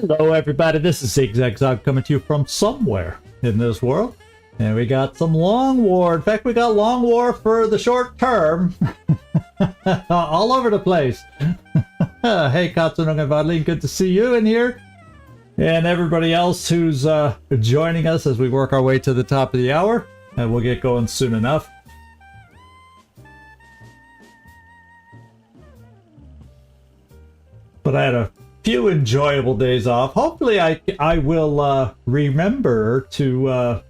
Hello everybody, this is XCom coming to you from somewhere in this world. And we got some Long War. In fact, we got Long War for the short term. All over the place. Hey Katsunung and Vadlin, good to see you in here. And everybody else who's joining us as we work our way to the top of the hour. And we'll get going soon enough. But I had a few enjoyable days off. Hopefully I will remember to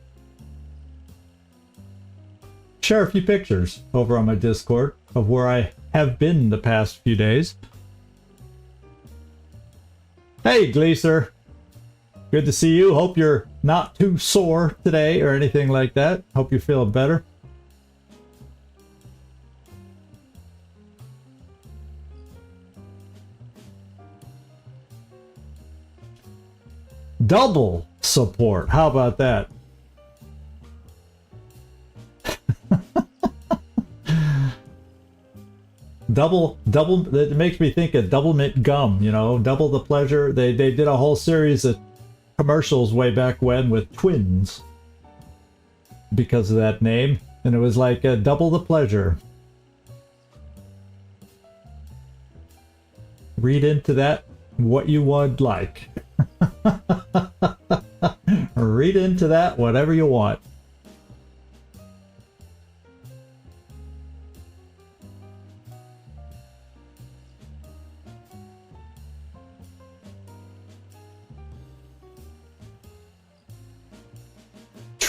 share a few pictures over on my Discord of where I have been the past few days. Hey Gleaser, good to see you. Hope you're not too sore today or anything like that. Hope you're feeling better. Double support. How about that? double, it makes me think of Double Mint Gum, you know, double the pleasure. They did a whole series of commercials way back when with twins because of that name, and it was like double the pleasure. Read into that what you would like. Read into that whatever you want.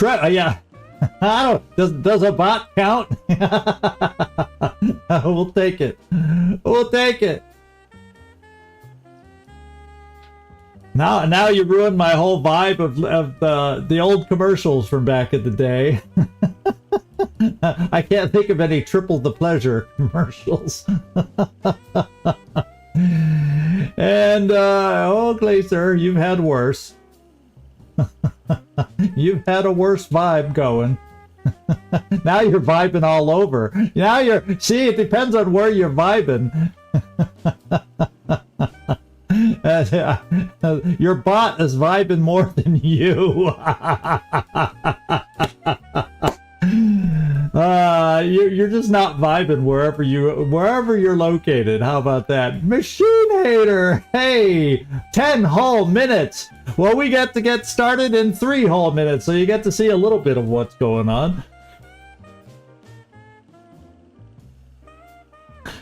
Yeah. I don't. Does a bot count? We'll take it. We'll take it. Now you ruined my whole vibe of the old commercials from back in the day. I can't think of any triple the pleasure commercials. And oh Glacier, you've had worse. You've had a worse vibe going. Now you're vibing all over. Now see, it depends on where you're vibing. Your bot is vibing more than you. You're just not vibing wherever you're located. How about that? Machine Hater! Hey! 10 whole minutes! Well, we get to get started in 3 whole minutes, so you get to see a little bit of what's going on.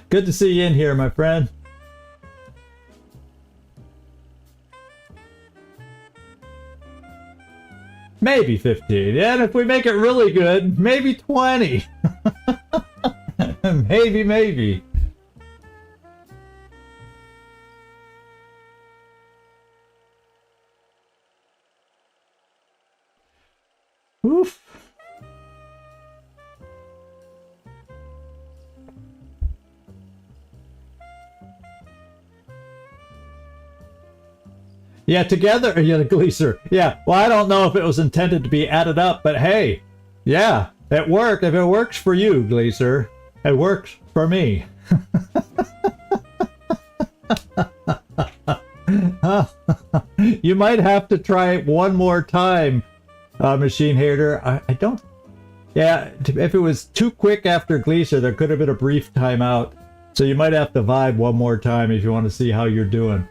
Good to see you in here, my friend. Maybe 15. And if we make it really good, maybe 20. Maybe. Oof. Yeah, together, yeah, Gleaser. Yeah, well, I don't know if it was intended to be added up, but hey, yeah, it worked. If it works for you, Gleaser, it works for me. You might have to try it one more time, Machine Hater. I don't... Yeah, if it was too quick after Gleaser, there could have been a brief timeout. So you might have to vibe one more time if you want to see how you're doing.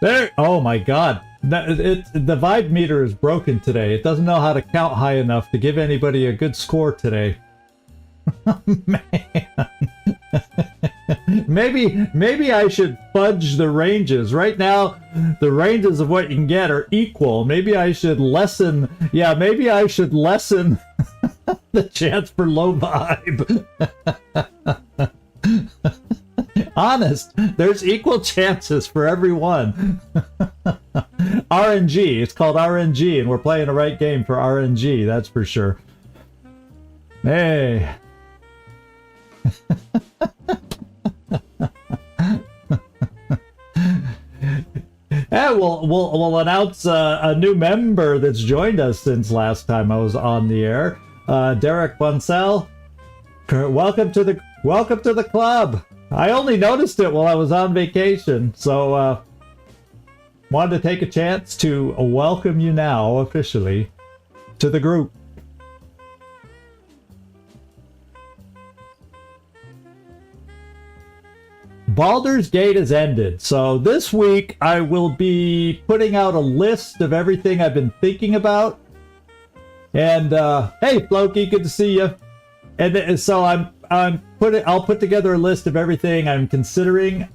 There! Oh my god. The vibe meter is broken today. It doesn't know how to count high enough to give anybody a good score today. Man. Maybe I should fudge the ranges. Right now, the ranges of what you can get are equal. Maybe I should lessen... Yeah, maybe I should lessen the chance for low vibe. Honest, there's equal chances for everyone. RNG, it's called RNG, and we're playing the right game for RNG, that's for sure. Hey. Yeah, we'll announce a new member that's joined us since last time I was on the air. Derek Bunsell, welcome to the club. I only noticed it while I was on vacation, so wanted to take a chance to welcome you now officially to the group. Baldur's Gate has ended, so this week I will be putting out a list of everything I've been thinking about. And hey, Floki, good to see you. And so I'll put together a list of everything I'm considering.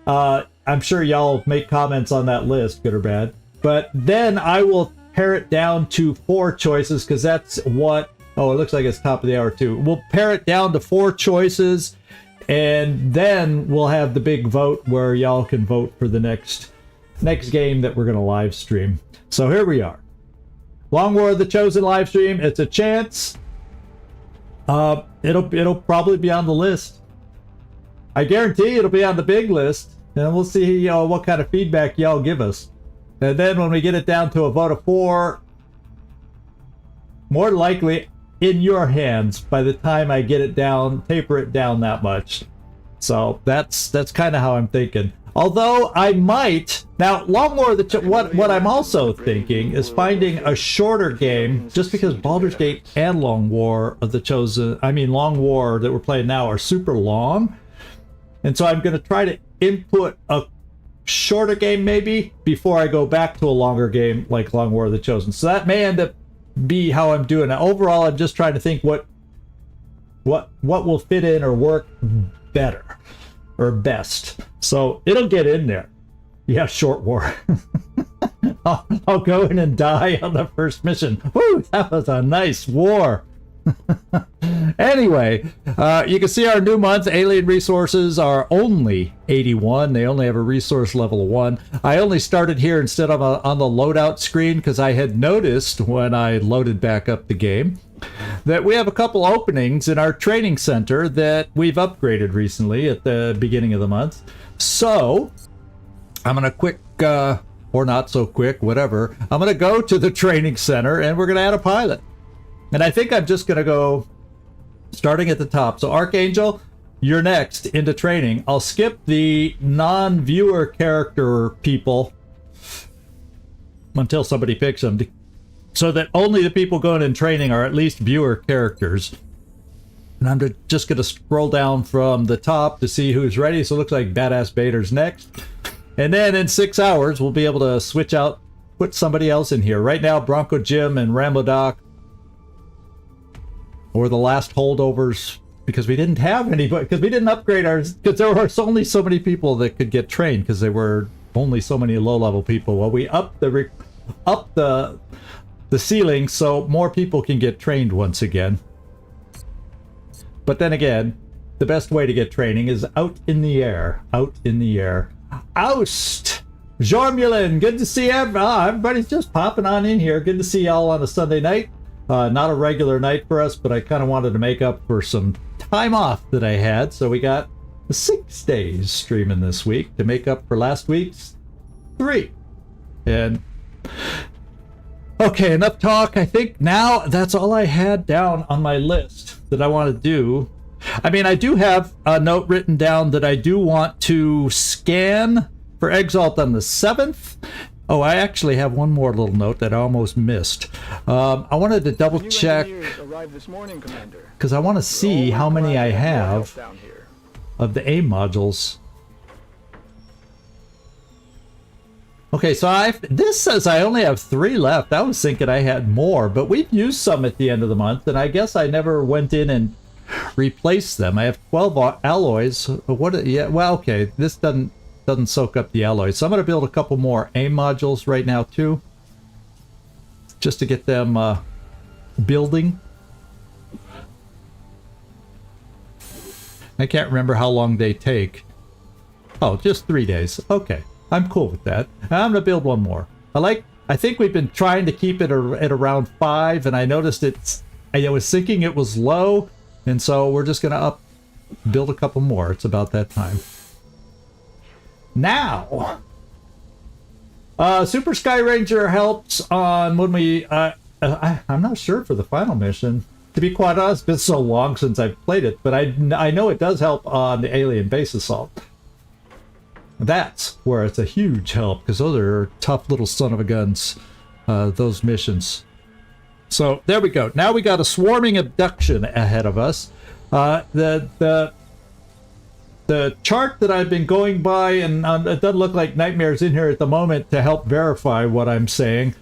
I'm sure y'all make comments on that list, good or bad. But then I will pare it down to 4 choices, because that's what... Oh, it looks like it's top of the hour too. We'll pare it down to 4 choices, and then we'll have the big vote where y'all can vote for the next game that we're going to live stream. So here we are. Long War of the Chosen live stream. It's a chance. It'll probably be on the list. I guarantee it'll be on the big list, and we'll see what kind of feedback y'all give us. And then when we get it down to a vote of 4, more likely in your hands by the time I get it down, taper it down that much. So that's kind of how I'm thinking. Although I might now, Long War of the what I'm also thinking is finding a shorter game, just because Baldur's Gate and Long War of the Chosen, Long War that we're playing now, are super long, and so I'm going to try to input a shorter game maybe before I go back to a longer game like Long War of the Chosen. So that may end up be how I'm doing it. Overall, I'm just trying to think what will fit in or work better or best. So it'll get in there. Yeah, short war. I'll go in and die on the first mission. Woo, that was a nice war. Anyway, you can see our new month. Alien resources are only 81. They only have a resource level of 1. I only started here instead of on the loadout screen because I had noticed when I loaded back up the game that we have a couple openings in our training center that we've upgraded recently at the beginning of the month. So I'm gonna quick or not so quick, whatever, I'm gonna go to the training center and we're gonna add a pilot. And I think I'm just going to go starting at the top. So Archangel, you're next into training. I'll skip the non-viewer character people until somebody picks them, so that only the people going in training are at least viewer characters. And I'm just going to scroll down from the top to see who's ready. So it looks like Badass Bader's next. And then in 6 hours, we'll be able to switch out, put somebody else in here. Right now, Bronco Jim and Rambo Doc, or the last holdovers, because we didn't have anybody, because we didn't upgrade ours, because there were only so many people that could get trained, because there were only so many low-level people. Well, we upped the ceiling so more people can get trained once again. But then again, the best way to get training is out in the air. Out in the air. Oust! Jormulin, good to see everybody's just popping on in here. Good to see y'all on a Sunday night. Not a regular night for us, but I kind of wanted to make up for some time off that I had. So we got 6 days streaming this week to make up for last week's 3. And okay, enough talk. I think now that's all I had down on my list that I want to do. I do have a note written down that I do want to scan for Exalt on the 7th. Oh, I actually have one more little note that I almost missed. I wanted to double check because I want to see how many I have of the AIM modules. Okay, so this says I only have 3 left. I was thinking I had more, but we've used some at the end of the month, and I guess I never went in and replaced them. I have 12 alloys. What? Yeah. Well, okay. This doesn't soak up the alloys. So I'm going to build a couple more AIM modules right now too, just to get them building. I can't remember how long they take. Oh, just 3 days. Okay, I'm cool with that. I'm going to build one more. I think we've been trying to keep it at around 5, and I noticed I was thinking it was low, and so we're just going to build a couple more. It's about that time. Now, Super Sky Ranger helps on when we, I'm not sure for the final mission. to be quite honest, it's been so long since I've played it, but I know it does help on the alien base assault. That's where it's a huge help, because those are tough little son of a guns, those missions. So there we go. Now we got a swarming abduction ahead of us. The chart that I've been going by, and it doesn't look like Nightmare's in here at the moment to help verify what I'm saying,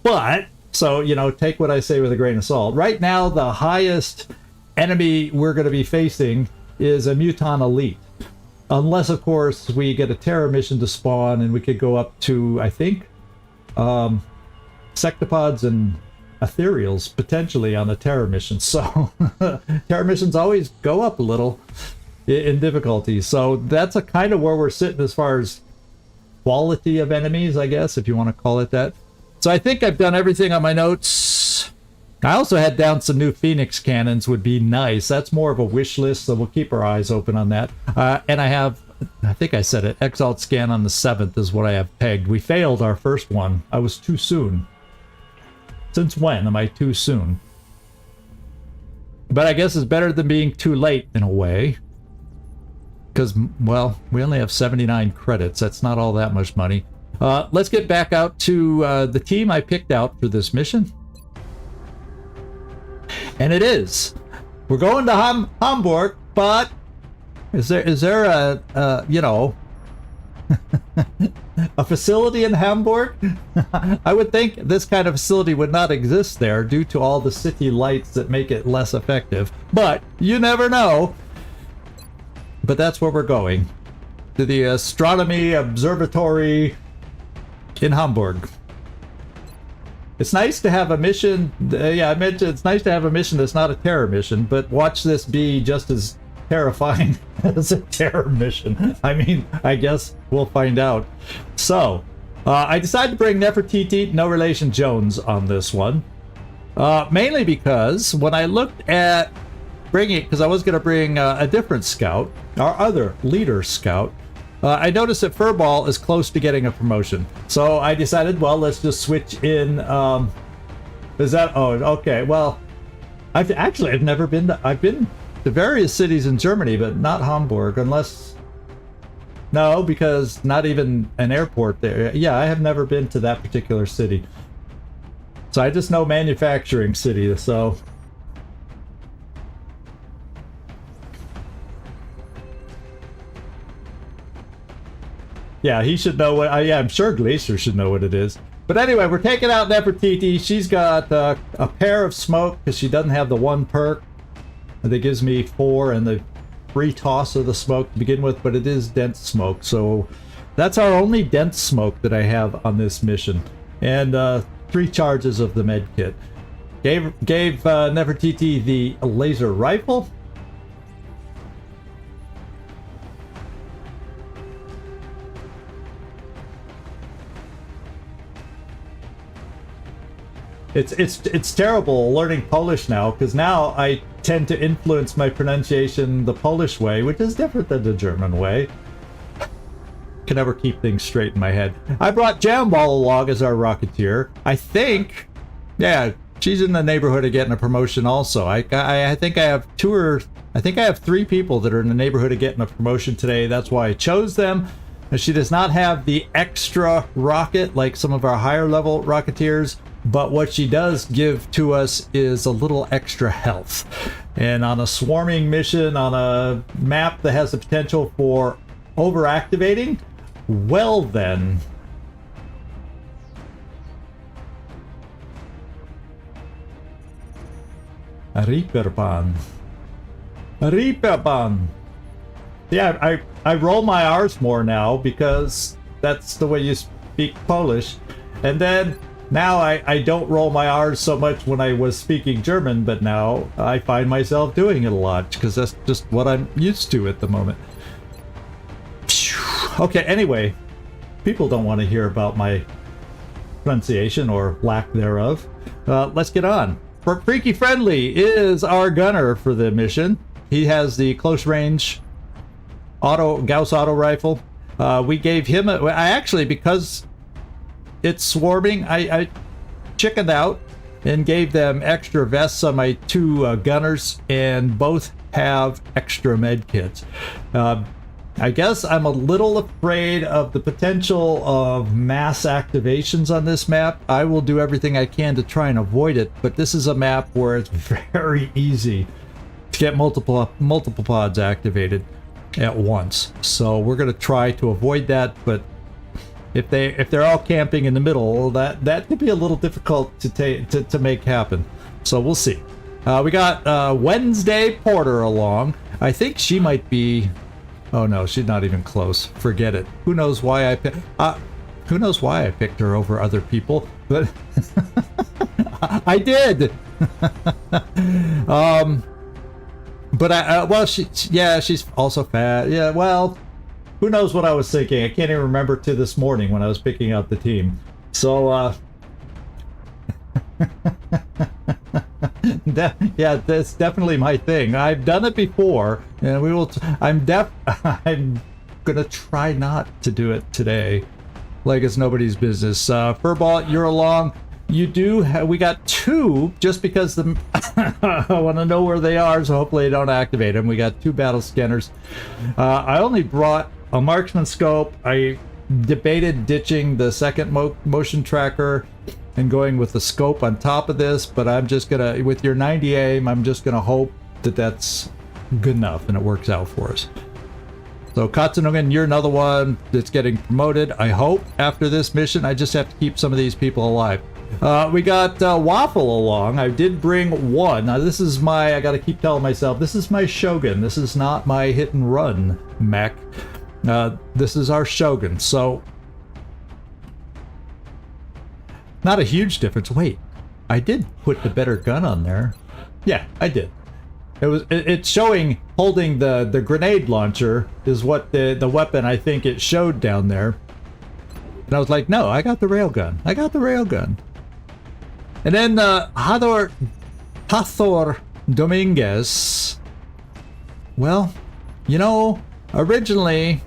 but, so, you know, take what I say with a grain of salt. Right now, the highest enemy we're going to be facing is a Muton Elite. Unless, of course, we get a Terror mission to spawn, and we could go up to, I think, Sectopods and Ethereals, potentially, on a Terror mission. So, Terror missions always go up a little in difficulty. So, that's a kind of where we're sitting as far as quality of enemies, I guess, if you want to call it that. So, I think I've done everything on my notes. I also had down some new Phoenix cannons would be nice. That's more of a wish list, so we'll keep our eyes open on that. And I have, I think I said it, Exalt scan on the 7th is what I have pegged. We failed our first one. I was too soon. Since when am I too soon? But I guess it's better than being too late in a way. Because, well, we only have 79 credits. That's not all that much money. Let's get back out to the team I picked out for this mission. And it is. We're going to Hamburg, but is there a you know, a facility in Hamburg? I would think this kind of facility would not exist there due to all the city lights that make it less effective. But you never know. But that's where we're going. To the Astronomy Observatory in Hamburg. It's nice to have a mission, yeah, I mentioned it's nice to have a mission that's not a terror mission, but watch this be just as terrifying as a terror mission. I mean, I guess we'll find out. So, I decided to bring Nefertiti, no relation Jones, on this one. Mainly because when I looked at bringing, because I was going to bring a different scout, our other leader scout, I noticed that Furball is close to getting a promotion. So I decided, well, let's just switch in. Is that, oh, okay. Well, I've never been to, I've been to various cities in Germany, but not Hamburg, unless, no, because not even an airport there. Yeah, I have never been to that particular city. So I just know manufacturing city, so. Yeah, he should know what, yeah, I'm sure Glacier should know what it is. But anyway, we're taking out Nefertiti. She's got a pair of smoke because she doesn't have the one perk that gives me 4 and the free toss of the smoke to begin with, but it is dense smoke. So that's our only dense smoke that I have on this mission. And 3 charges of the med kit. Gave Nefertiti the laser rifle. It's terrible learning Polish now, because now I tend to influence my pronunciation the Polish way, which is different than the German way. Can never keep things straight in my head. I brought Jamball along as our Rocketeer. I think, yeah, she's in the neighborhood of getting a promotion also. I think I have 3 people that are in the neighborhood of getting a promotion today. That's why I chose them. She does not have the extra rocket like some of our higher level Rocketeers. But what she does give to us is a little extra health. And on a swarming mission, on a map that has the potential for overactivating, well then. Reaperban. Yeah, I roll my R's more now because that's the way you speak Polish. And then now I don't roll my R's so much when I was speaking German, but now I find myself doing it a lot because that's just what I'm used to at the moment. Okay, anyway, people don't want to hear about my pronunciation or lack thereof. Let's get on. Freaky Friendly is our gunner for the mission. He has the close range Gauss auto rifle. We gave him I actually, because it's swarming, I chickened out and gave them extra vests on my two gunners, and both have extra med kits. I guess I'm a little afraid of the potential of mass activations on this map. I will do everything I can to try and avoid it, but this is a map where it's very easy to get multiple pods activated at once. So we're going to try to avoid that, but if they're all camping in the middle, that could be a little difficult to make happen. So we'll see. We got Wednesday Porter along. I think she might be. Oh no, she's not even close. Forget it. Who knows why I picked her over other people? But I did. But well, she's also fat. Yeah, well, who knows what I was thinking? I can't even remember to this morning when I was picking out the team. So, yeah, that's definitely my thing. I've done it before, and we will. I'm gonna try not to do it today, like it's nobody's business. Furball, you're along. You do. We got two, just because the I want to know where they are, so hopefully I don't activate them. We got two battle scanners. I only brought a marksman scope. I debated ditching the second motion tracker and going with the scope on top of this, but I'm just gonna, with your 90 aim, I'm just gonna hope that that's good enough and it works out for us. So Katsunogan, you're another one that's getting promoted. I hope after this mission. I just have to keep some of these people alive. We got Waffle along. I did bring one. Now this is my, I gotta keep telling myself, this is my Shogun. This is not my hit and run mech. This is our Shogun. So not a huge difference. Wait, I did put the better gun on there. Yeah, I did. It's showing holding the grenade launcher is what the weapon I think it showed down there. And I was like, no, I got the railgun. I got the railgun. And then Hathor Dominguez. Well, you know, originally.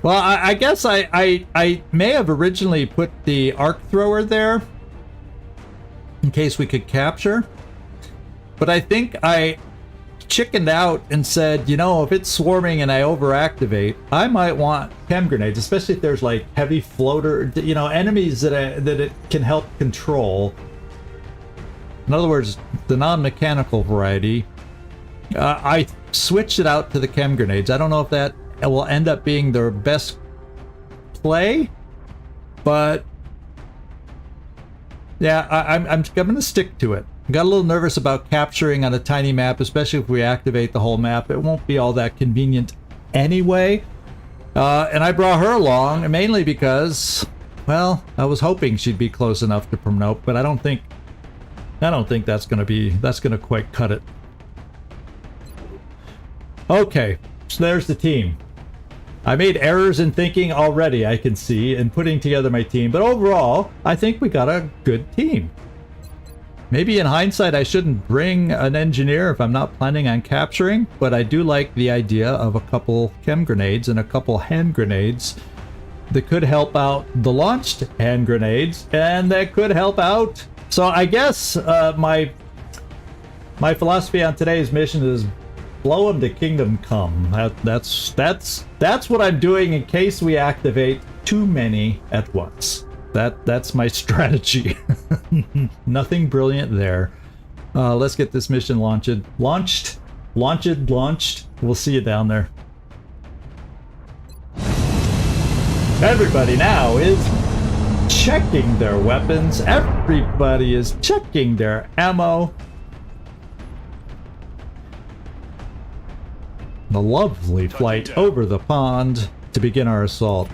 Well, I guess I may have originally put the arc thrower there in case we could capture, but I think I chickened out and said, you know, if it's swarming and I overactivate, I might want chem grenades, especially if there's like heavy floater, you know, enemies that it can help control. In other words, the non-mechanical variety. I switched it out to the chem grenades. I don't know if that will end up being their best play, but yeah, I'm going to stick to it. I got a little nervous about capturing on a tiny map, especially if we activate the whole map. It won't be all that convenient anyway. And I brought her along mainly because, well, I was hoping she'd be close enough to promote, but I don't think that's going to quite cut it. Okay, so there's the team. I made errors in thinking already, I can see, in putting together my team, but overall, I think we got a good team. Maybe in hindsight, I shouldn't bring an engineer if I'm not planning on capturing, but I do like the idea of a couple chem grenades and a couple hand grenades that could help out the launched hand grenades, and that could help out. So I guess my philosophy on today's mission is blow them to kingdom come. That's what I'm doing in case we activate too many at once. That's my strategy. Nothing brilliant there. Let's get this mission launched. We'll see you down there. Everybody now is checking their weapons. Everybody is checking their ammo. The lovely flight over the pond to begin our assault.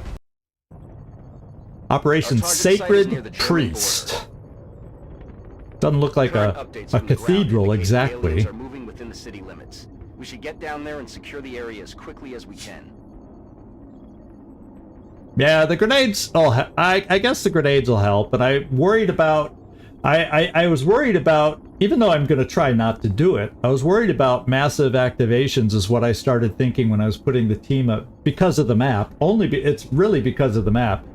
Operation Sacred Priest. Doesn't look like a cathedral exactly. Are moving within the city limits. We should get down there and secure the area as quickly as we can. Yeah, the grenades. I guess the grenades will help, but I worried about. I was worried about, even though I'm going to try not to do it, I was worried about massive activations is what I started thinking when I was putting the team up because of the map. It's really because of the map.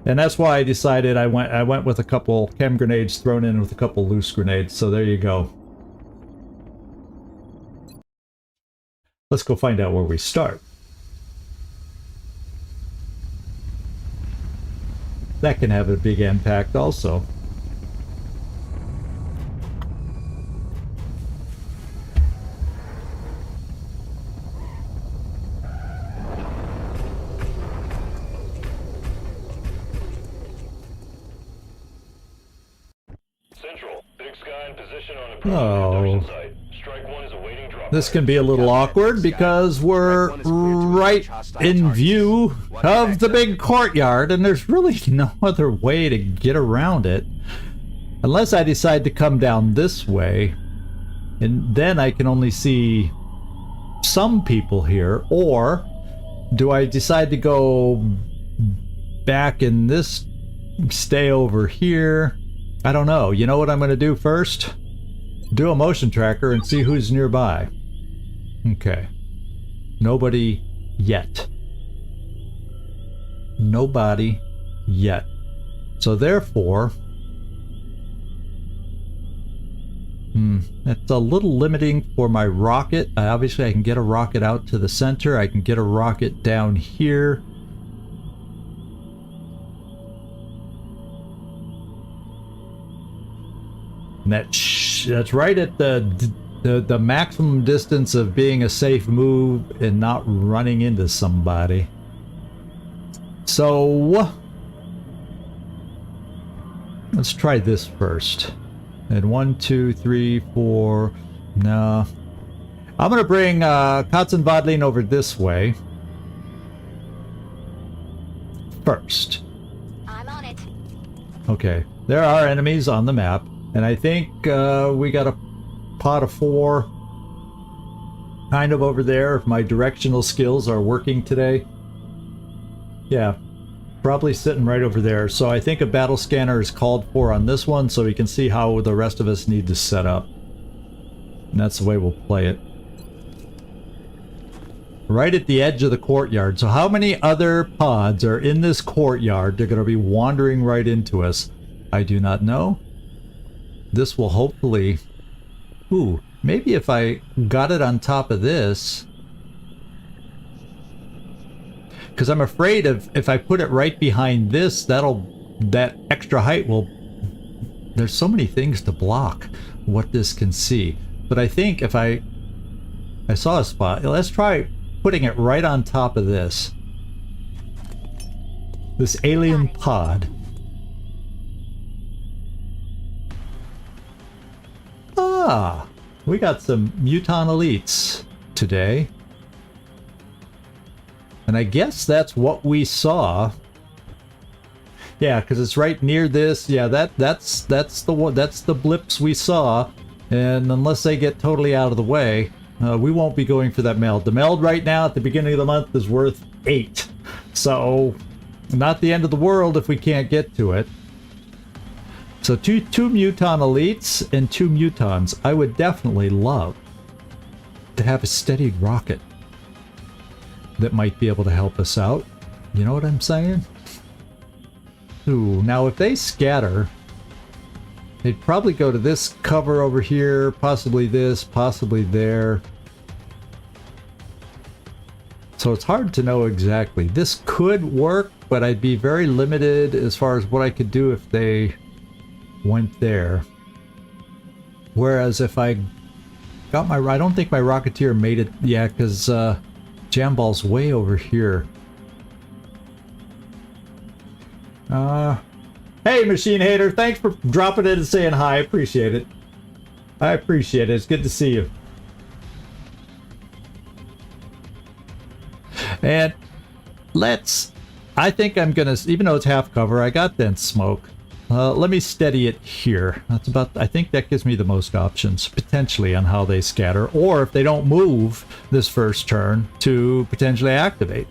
And that's why I decided I went with a couple chem grenades thrown in with a couple loose grenades. So there you go. Let's go find out where we start. That can have a big impact also. Central, Big Sky in position on the Oh. production site. Strike 1 is awaiting drop. This can be a little awkward because we're right in view of the big courtyard and there's really no other way to get around it. Unless I decide to come down this way, and then I can only see some people here. Or do I decide to go back in this, stay over here? I don't know. You know what I'm going to do first? Do a motion tracker and see who's nearby. Okay. Nobody yet. Nobody yet. So therefore, that's a little limiting for my rocket. Obviously I can get a rocket out to the center. I can get a rocket down here. And that's right at the maximum distance of being a safe move and not running into somebody. So let's try this first. And 1, 2, 3, 4. No. I'm gonna bring Katzen Vodlin over this way first. I'm on it. Okay, there are enemies on the map. And I think we got a pot of 4 kind of over there if my directional skills are working today. Yeah, probably sitting right over there. So I think a battle scanner is called for on this one so we can see how the rest of us need to set up. And that's the way we'll play it. Right at the edge of the courtyard. So how many other pods are in this courtyard? They're going to be wandering right into us. I do not know. This will hopefully... Ooh, maybe if I got it on top of this... Because I'm afraid if I put it right behind this, that extra height will... There's so many things to block what this can see. But I think if I saw a spot... Let's try putting it right on top of this. This alien pod. Ah, we got some Muton Elites today. And I guess that's what we saw. Yeah, because it's right near this. Yeah, that's the one. That's the blips we saw. And unless they get totally out of the way, we won't be going for that meld. The meld right now at the beginning of the month is worth 8. So, not the end of the world if we can't get to it. So two Muton Elites and 2 Mutons. I would definitely love to have a steadied rocket that might be able to help us out. You know what I'm saying? Ooh, now if they scatter, they'd probably go to this cover over here, possibly this, possibly there. So it's hard to know exactly. This could work, but I'd be very limited as far as what I could do if they went there. Whereas if I got my... I don't think my Rocketeer made it... Yeah, because Jamball's way over here. Hey, Machine Hater, thanks for dropping in and saying hi. I appreciate it. I appreciate it. It's good to see you. And let's... I think I'm gonna... Even though it's half cover, I got dense smoke. Let me steady it here. That's about... I think that gives me the most options, potentially, on how they scatter. Or if they don't move this first turn, to potentially activate.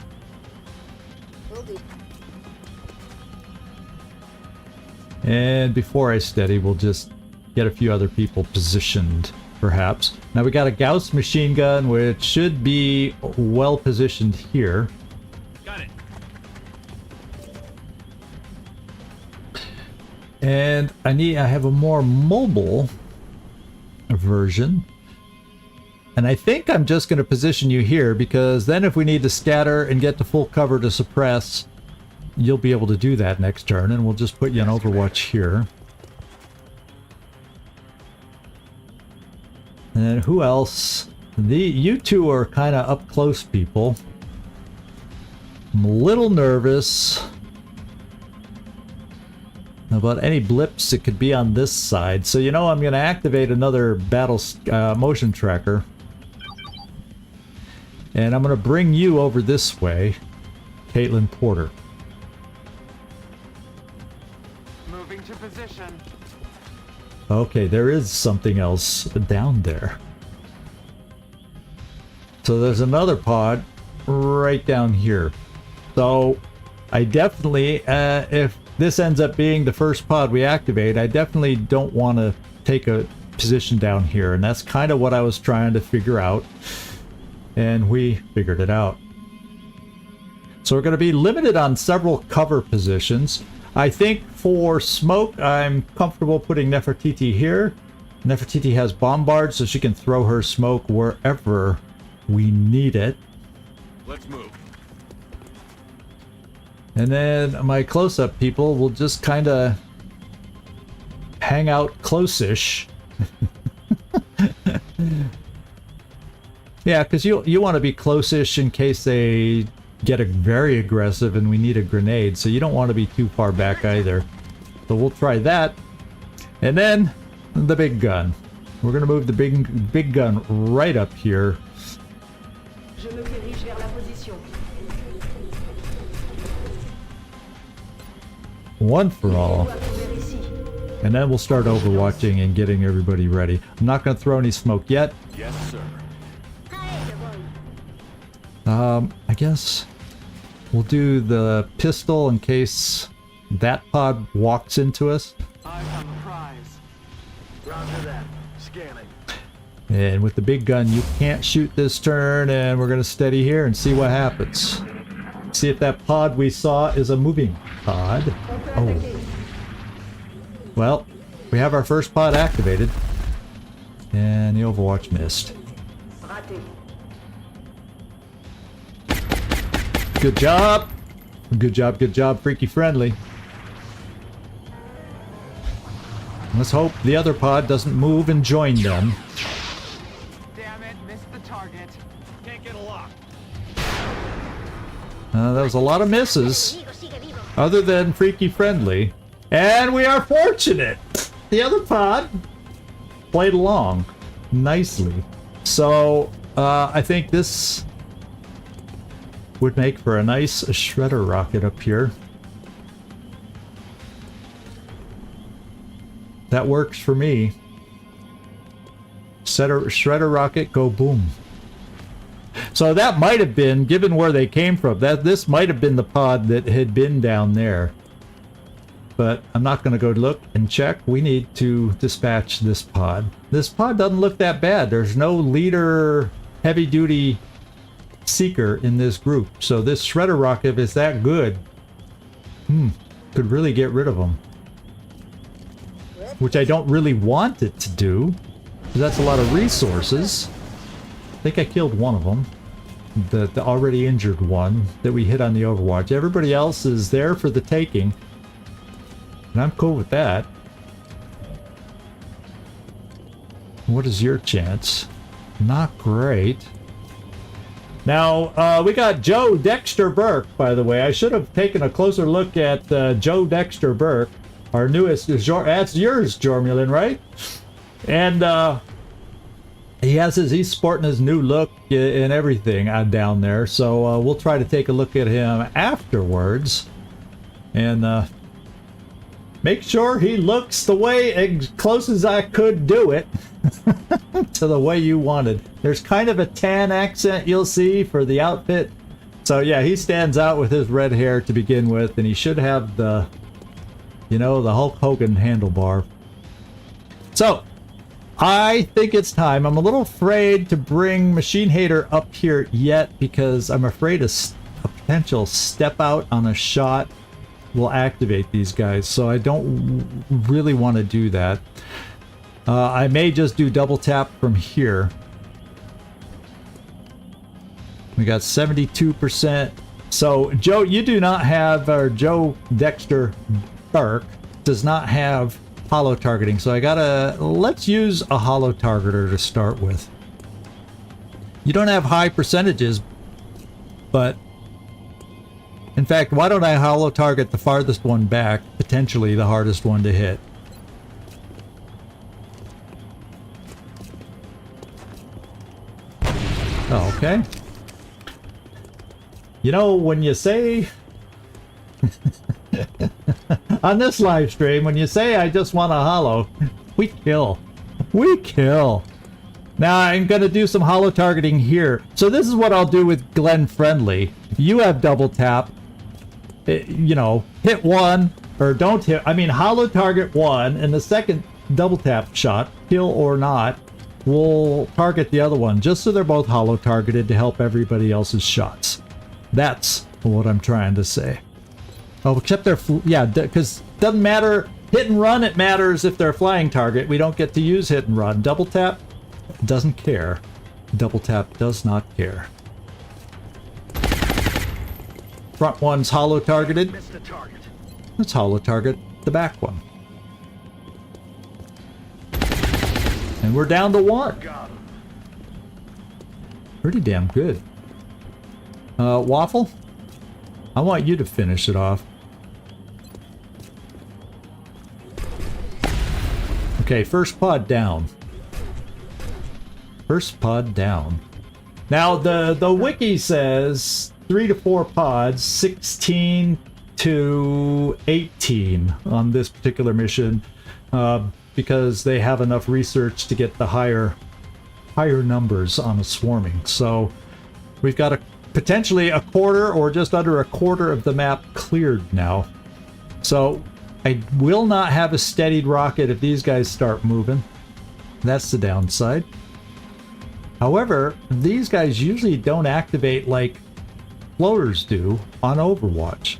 And before I steady, we'll just get a few other people positioned, perhaps. Now we got a Gauss machine gun, which should be well positioned here. Got it. And I have a more mobile version. And I think I'm just going to position you here, because then if we need to scatter and get to full cover to suppress, you'll be able to do that next turn, and we'll just put you in Overwatch here. And who else? You two are kind of up close people. I'm a little nervous about any blips that could be on this side. So, you know, I'm going to activate another battle motion tracker. And I'm going to bring you over this way, Caitlin Porter. Moving to position. Okay, there is something else down there. So there's another pod right down here. So I definitely, if this ends up being the first pod we activate, I definitely don't want to take a position down here. And that's kind of what I was trying to figure out. And we figured it out. So we're going to be limited on several cover positions. I think for smoke, I'm comfortable putting Nefertiti here. Nefertiti has bombard, so she can throw her smoke wherever we need it. Let's move. And then my close-up people will just kind of hang out close-ish. Yeah, because you want to be close-ish in case they get very aggressive and we need a grenade, so you don't want to be too far back either. So we'll try that. And then the big gun. We're going to move the big gun right up here. Je me dirige vers la position. One for all. And then we'll start overwatching and getting everybody ready. I'm not going to throw any smoke yet. Yes, sir. I guess we'll do the pistol in case that pod walks into us. Eyes on the prize. Roger that. Scanning. And with the big gun, you can't shoot this turn, and we're going to steady here and see what happens. See if that pod we saw is a moving pod. Oh. Well, we have our first pod activated. And the Overwatch missed. Raté. Good job! Good job, good job, Freaky Friendly. Let's hope the other pod doesn't move and join them. Damn it, missed the target. Can't get a lock. That was a lot of misses, other than Freaky Friendly. And we are fortunate! The other pod played along nicely. So, I think this would make for a nice shredder rocket up here. That works for me. Shredder rocket, go boom. So that might have been, given where they came from, this might have been the pod that had been down there. But I'm not going to go look and check. We need to dispatch this pod. This pod doesn't look that bad. There's no leader heavy-duty seeker in this group. So this shredder rocket is that good. Could really get rid of them. Which I don't really want it to do, because that's a lot of resources. I think I killed one of them. The already injured one that we hit on the Overwatch. Everybody else is there for the taking. And I'm cool with that. What is your chance? Not great. Now, we got Joe Dexter Burke, by the way. I should have taken a closer look at Joe Dexter Burke. Our newest, that's yours, Jormulin, right? And he's sporting his new look and everything down there. So we'll try to take a look at him afterwards. And make sure he looks the way, as close as I could do it, to the way you wanted. There's kind of a tan accent you'll see for the outfit. So yeah, he stands out with his red hair to begin with, and he should have the, you know, the Hulk Hogan handlebar. So, I think it's time. I'm a little afraid to bring Machine Hater up here yet, because I'm afraid of a potential step out on a shot will activate these guys, so I don't really want to do that. I may just do double tap from here. We got 72%. So Joe, you do not have, or Joe Dexter Burke does not have hollow targeting. So I gotta, let's use a hollow targeter to start with. You don't have high percentages, but in fact, why don't I hollow target the farthest one back, potentially the hardest one to hit? Oh, okay. You know, when you say on this live stream, when you say I just want a hollow, we kill. We kill. Now I'm going to do some hollow targeting here. So this is what I'll do with Glenn Friendly. You have double tap. You know, hit one or don't hit. I mean, hollow target one, and the second double tap shot, kill or not, will target the other one, just so they're both hollow targeted to help everybody else's shots. That's what I'm trying to say. Oh, except they're, yeah, because doesn't matter. Hit and run, it matters if they're a flying target. We don't get to use hit and run. Double tap doesn't care. Double tap does not care. Front one's hollow targeted. Let's hollow target the back one. And we're down to one. Pretty damn good. Waffle, I want you to finish it off. Okay, first pod down. First pod down. Now the wiki says 3 to 4 pods, 16 to 18 on this particular mission, because they have enough research to get the higher numbers on the swarming. So we've got potentially a quarter or just under a quarter of the map cleared now. So I will not have a steadied rocket if these guys start moving. That's the downside. However, these guys usually don't activate like floaters do on Overwatch.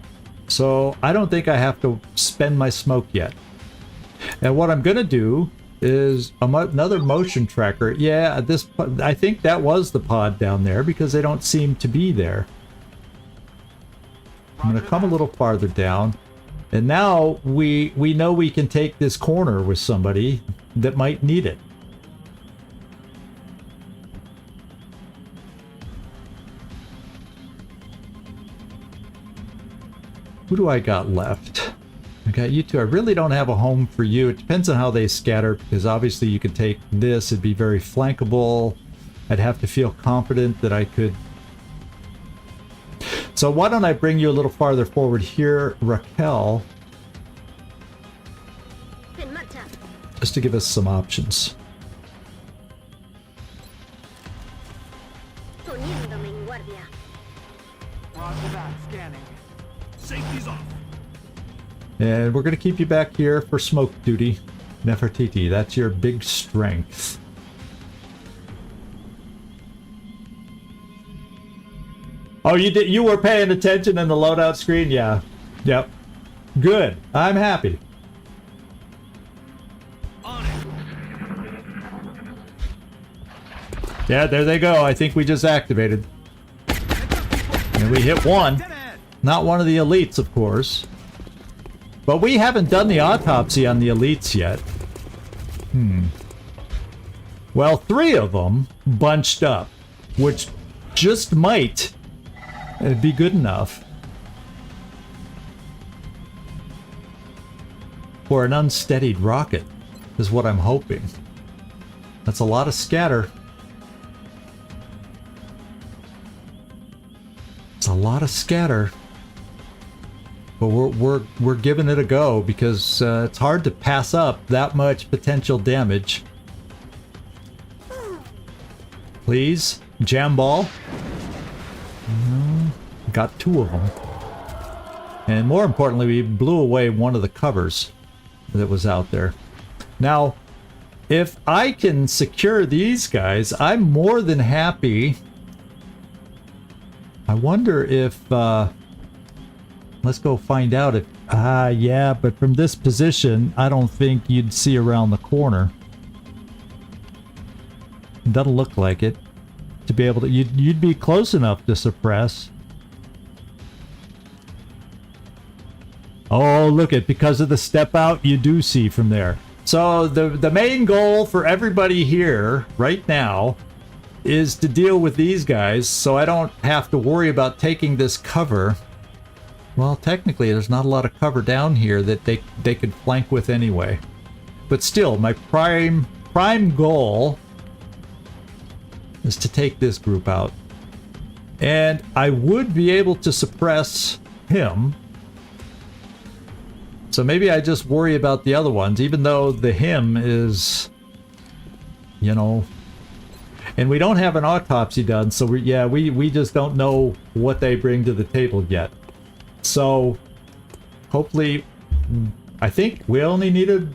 So I don't think I have to spend my smoke yet. And what I'm going to do is another motion tracker. Yeah, I think that was the pod down there because they don't seem to be there. I'm going to come a little farther down. And now we know we can take this corner with somebody that might need it. Who do I got left? I got you two. I really don't have a home for you. It depends on how they scatter, because obviously you could take this. It'd be very flankable. I'd have to feel confident that I could. So why don't I bring you a little farther forward here, Raquel, just to give us some options. Roger that, scanning. Safety's off. And we're going to keep you back here for smoke duty. Nefertiti, that's your big strength. Oh, you were paying attention in the loadout screen? Yeah. Yep. Good. I'm happy. On it. Yeah, there they go. I think we just activated. And we hit one. Not one of the elites, of course. But we haven't done the autopsy on the elites yet. Well, 3 of them bunched up, which just might be good enough for an unsteadied rocket, is what I'm hoping. That's a lot of scatter. It's a lot of scatter. But we're giving it a go, because it's hard to pass up that much potential damage. Please, jam ball. Got 2 of them. And more importantly, we blew away one of the covers that was out there. Now, if I can secure these guys, I'm more than happy. I wonder if... let's go find out if Yeah, but from this position, I don't think you'd see around the corner. It doesn't look like it. To be able to... You'd be close enough to suppress. Oh, look it. Because of the step out, you do see from there. So the main goal for everybody here right now is to deal with these guys so I don't have to worry about taking this cover. Well, technically, there's not a lot of cover down here that they could flank with anyway. But still, my prime goal is to take this group out. And I would be able to suppress him. So maybe I just worry about the other ones, even though the him is, you know... And we don't have an autopsy done, so we just don't know what they bring to the table yet. So, hopefully, I think we only needed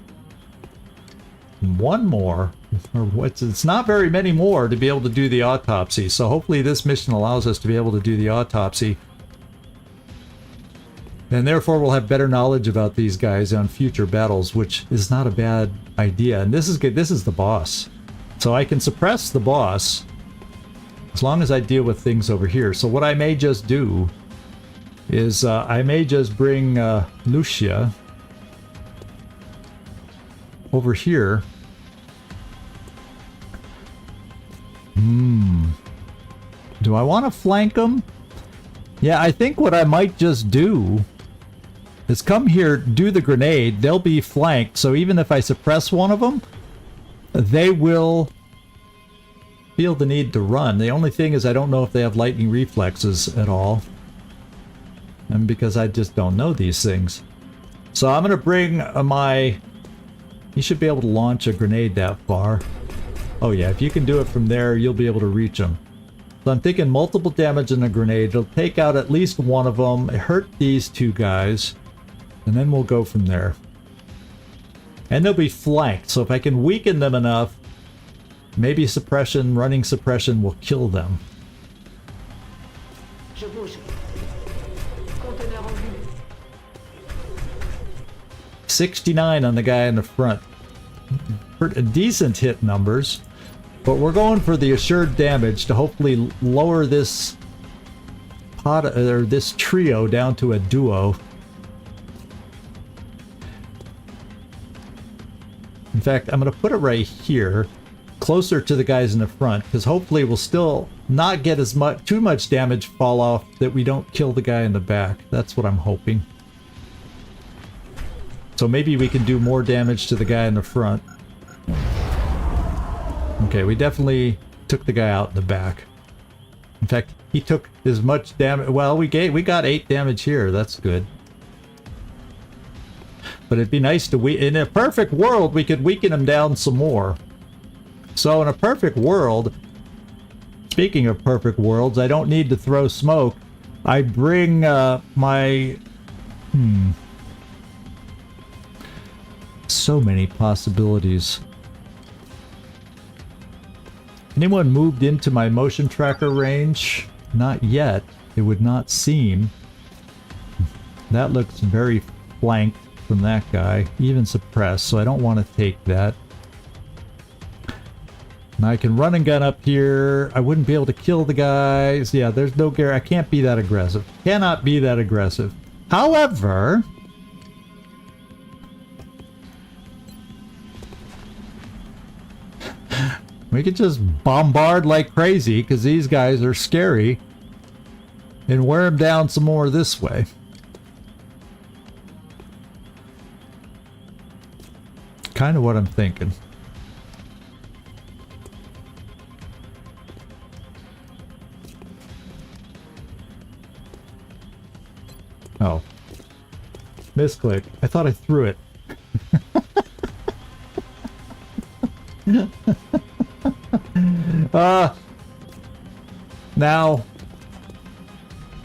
one more. Or it's not very many more to be able to do the autopsy. So hopefully this mission allows us to be able to do the autopsy. And therefore we'll have better knowledge about these guys on future battles, which is not a bad idea. And this is good. This is the boss. So I can suppress the boss as long as I deal with things over here. So what I may just do is I may just bring Lucia over here. Do I want to flank them? Yeah, I think what I might just do is come here, do the grenade. They'll be flanked, so even if I suppress one of them, they will feel the need to run. The only thing is I don't know if they have lightning reflexes at all. And because I just don't know these things. So I'm going to bring my... You should be able to launch a grenade that far. Oh yeah, if you can do it from there, you'll be able to reach them. So I'm thinking multiple damage in a grenade. It'll take out at least one of them, hurt these two guys, and then we'll go from there. And they'll be flanked, so if I can weaken them enough, maybe suppression, running suppression will kill them. Je bouge. Conteneur en vue. 69 on the guy in the front. Decent hit numbers. But we're going for the assured damage to hopefully lower this this trio down to a duo. In fact, I'm going to put it right here, closer to the guys in the front, because hopefully we'll still not get too much damage fall off that we don't kill the guy in the back. That's what I'm hoping. So maybe we can do more damage to the guy in the front. Okay, we definitely took the guy out in the back. In fact, he took as much damage. Well, we got 8 damage here. That's good. But it'd be nice to in a perfect world we could weaken him down some more. So in a perfect world, speaking of perfect worlds, I don't need to throw smoke. I bring my so many possibilities. Anyone moved into my motion tracker range? Not yet. It would not seem. That looks very flanked from that guy. Even suppressed, so I don't want to take that. And I can run and gun up here. I wouldn't be able to kill the guys. Yeah, there's no guarantee. I can't be that aggressive. Cannot be that aggressive. However... we could just bombard like crazy, because these guys are scary, and wear them down some more this way. Kind of what I'm thinking. Oh. Misclick. I thought I threw it. Now,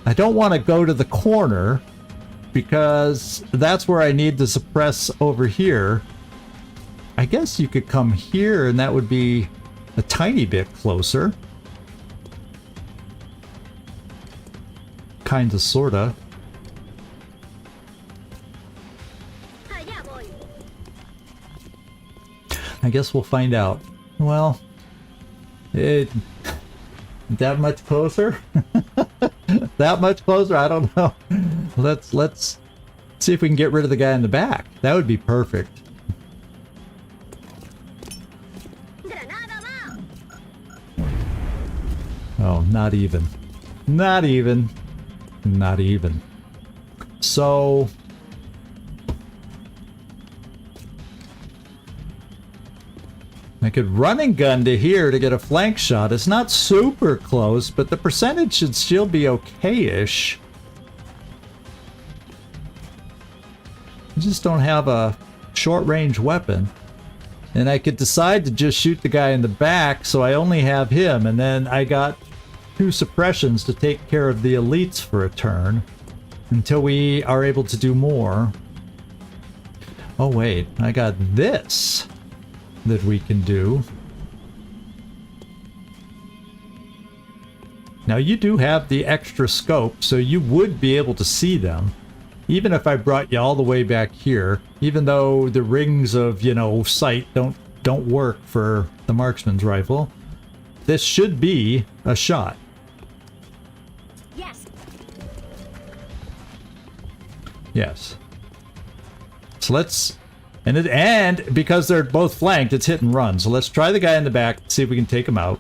I don't want to go to the corner because that's where I need to suppress over here. I guess you could come here and that would be a tiny bit closer. Kinda, sorta. I guess we'll find out. Well, that much closer? That much closer? I don't know. Let's see if we can get rid of the guy in the back. That would be perfect. Oh, not even. Not even. Not even. So... I could run and gun to here to get a flank shot. It's not super close, but the percentage should still be okay-ish. I just don't have a short-range weapon. And I could decide to just shoot the guy in the back, so I only have him, and then I got 2 suppressions to take care of the elites for a turn until we are able to do more. Oh wait, I got this that we can do. Now you do have the extra scope, so you would be able to see them. Even if I brought you all the way back here, even though the rings of, you know, sight don't work for the marksman's rifle, this should be a shot. Yes. Yes. So let's... And because they're both flanked, it's hit and run. So let's try the guy in the back, see if we can take him out.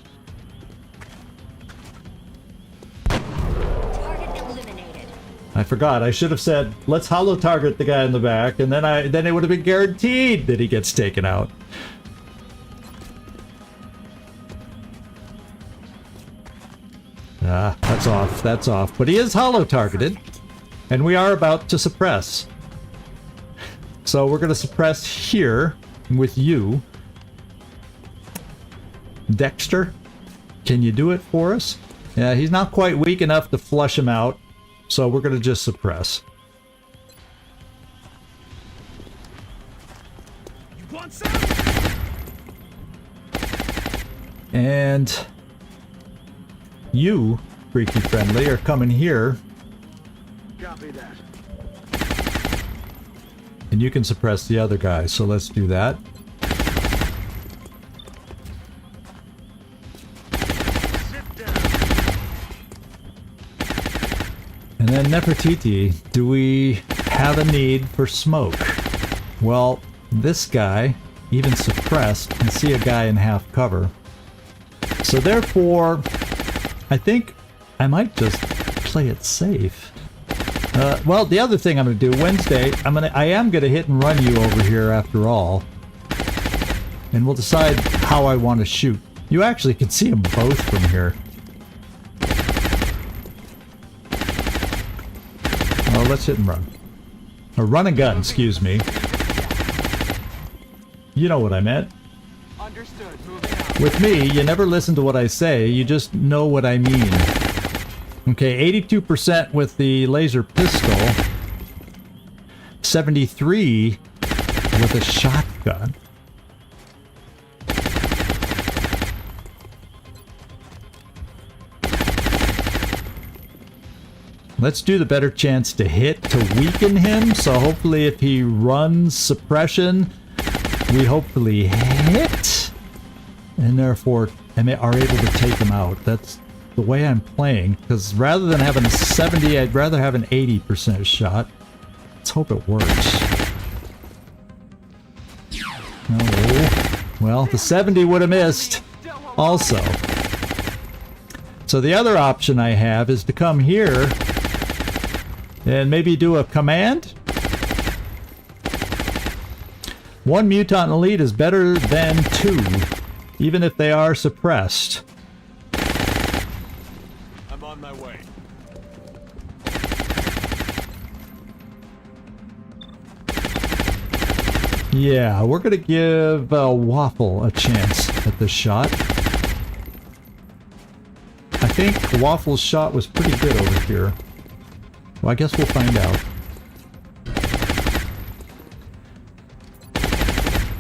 Target eliminated. I forgot. I should have said, let's hollow target the guy in the back, and then it would have been guaranteed that he gets taken out. Ah, that's off. That's off. But he is hollow targeted, and we are about to suppress. So we're going to suppress here with you. Dexter, can you do it for us? Yeah, he's not quite weak enough to flush him out, so we're going to just suppress. You want some? And you, Freaky Friendly, are coming here. Copy that. And you can suppress the other guy, so let's do that. Sit down. And then Nefertiti, do we have a need for smoke? Well, this guy, even suppressed, can see a guy in half cover. So therefore, I think I might just play it safe. Well, the other thing I'm going to do, Wednesday, I am going to hit and run you over here after all. And we'll decide how I want to shoot. You actually can see them both from here. Oh, let's hit and run. Or run and gun, excuse me. You know what I meant. Understood. Moving out. With me, you never listen to what I say, you just know what I mean. Okay, 82% with the laser pistol. 73 with a shotgun. Let's do the better chance to hit to weaken him, so hopefully if he runs suppression, we hopefully hit, and therefore are able to take him out. That's the way I'm playing, because rather than having a 70, I'd rather have an 80% shot. Let's hope it works. Oh, well, the 70 would have missed also. So the other option I have is to come here and maybe do a command. One mutant elite is better than 2, even if they are suppressed. I'm on my way. Yeah, we're gonna give Waffle a chance at this shot. I think Waffle's shot was pretty good over here. Well, I guess we'll find out.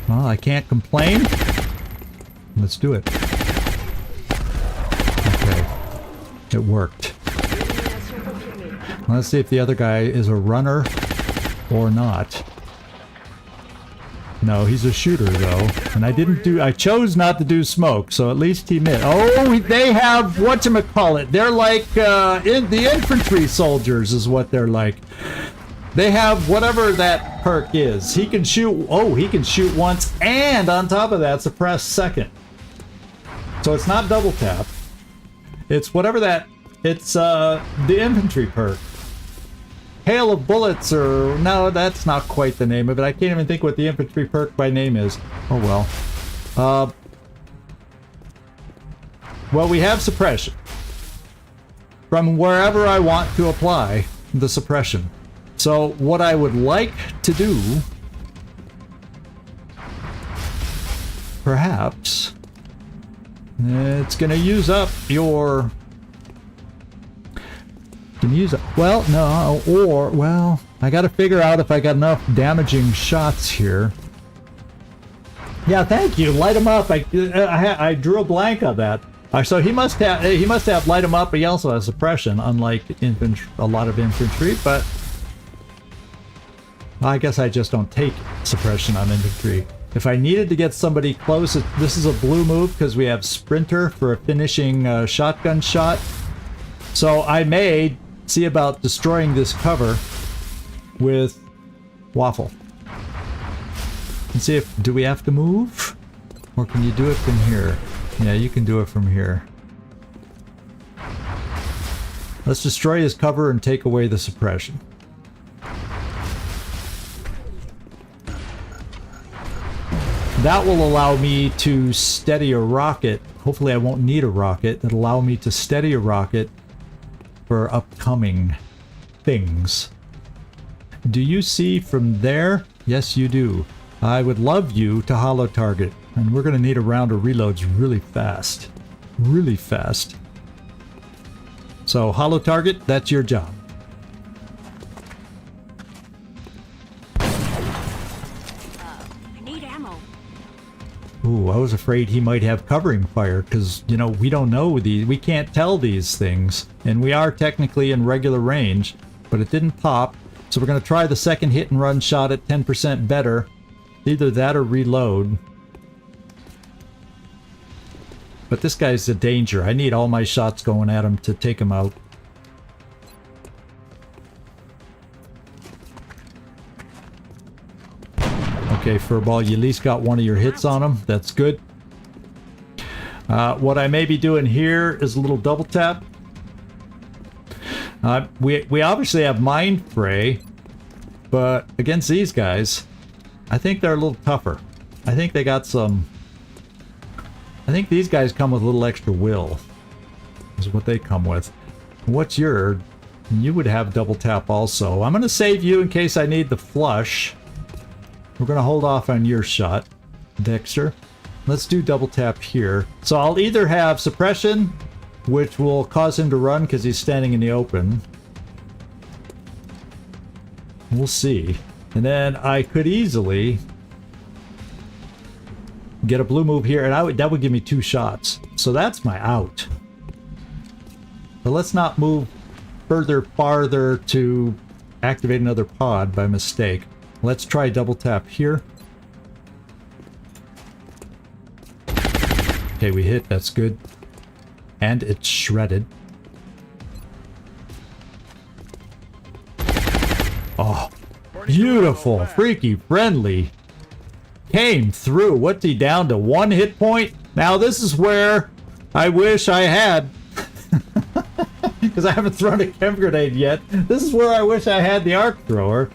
Well, I can't complain. Let's do it. Okay. It worked. Let's see if the other guy is a runner or not. No, he's a shooter though, and I chose not to do smoke, so at least he missed. Oh, they have whatchamacallit. They're like the infantry soldiers is what they're like. They have whatever that perk is. He can shoot. Oh, he can shoot once, and on top of that, suppress second. So it's not double tap. It's whatever that. It's the infantry perk. Hail of bullets, or no, that's not quite the name of it. I can't even think what the infantry perk by name is. Oh well. Well, we have suppression from wherever I want to apply the suppression. So what I would like to do, perhaps, it's gonna use up your. Well, no, or, well, I gotta figure out if I got enough damaging shots here. Yeah, thank you. Light him up. I drew a blank on that. So he must have light him up, but he also has suppression, unlike a lot of infantry, but I guess I just don't take suppression on infantry. If I needed to get somebody close, this is a blue move because we have sprinter for a finishing shotgun shot. So I may see about destroying this cover with waffle. And see if, do we have to move? Or can you do it from here? Yeah, you can do it from here. Let's destroy his cover and take away the suppression. That will allow me to steady a rocket. Hopefully I won't need a rocket. It'll allow me to steady a rocket for upcoming things. Do you see from there? Yes, you do. I would love you to hollow target, and we're going to need a round of reloads really fast. Really fast. So, hollow target, that's your job. I need ammo. Ooh, I was afraid he might have covering fire, because, you know, we don't know these, we can't tell these things. And we are technically in regular range, but it didn't pop. So we're going to try the second hit and run shot at 10% better. Either that or reload. But this guy's a danger. I need all my shots going at him to take him out. Okay, Furball, you at least got one of your hits on him. That's good. What I may be doing here is a little double tap. We obviously have Mind Fray, but against these guys, I think they're a little tougher. I think they got some... I think these guys come with a little extra will, is what they come with. What's your... You would have double tap also. I'm going to save you in case I need the flush. We're going to hold off on your shot, Dexter. Let's do double tap here. So I'll either have suppression, which will cause him to run because he's standing in the open. We'll see. And then I could easily get a blue move here, and that would give me 2 shots. So that's my out. But let's not move farther to activate another pod by mistake. Let's try double tap here. Okay, we hit. That's good. And it's shredded. Oh, beautiful. Freaky friendly. Came through. What's he down to? 1 hit point? Now this is where I wish I had... Because I haven't thrown a chem grenade yet. This is where I wish I had the arc thrower.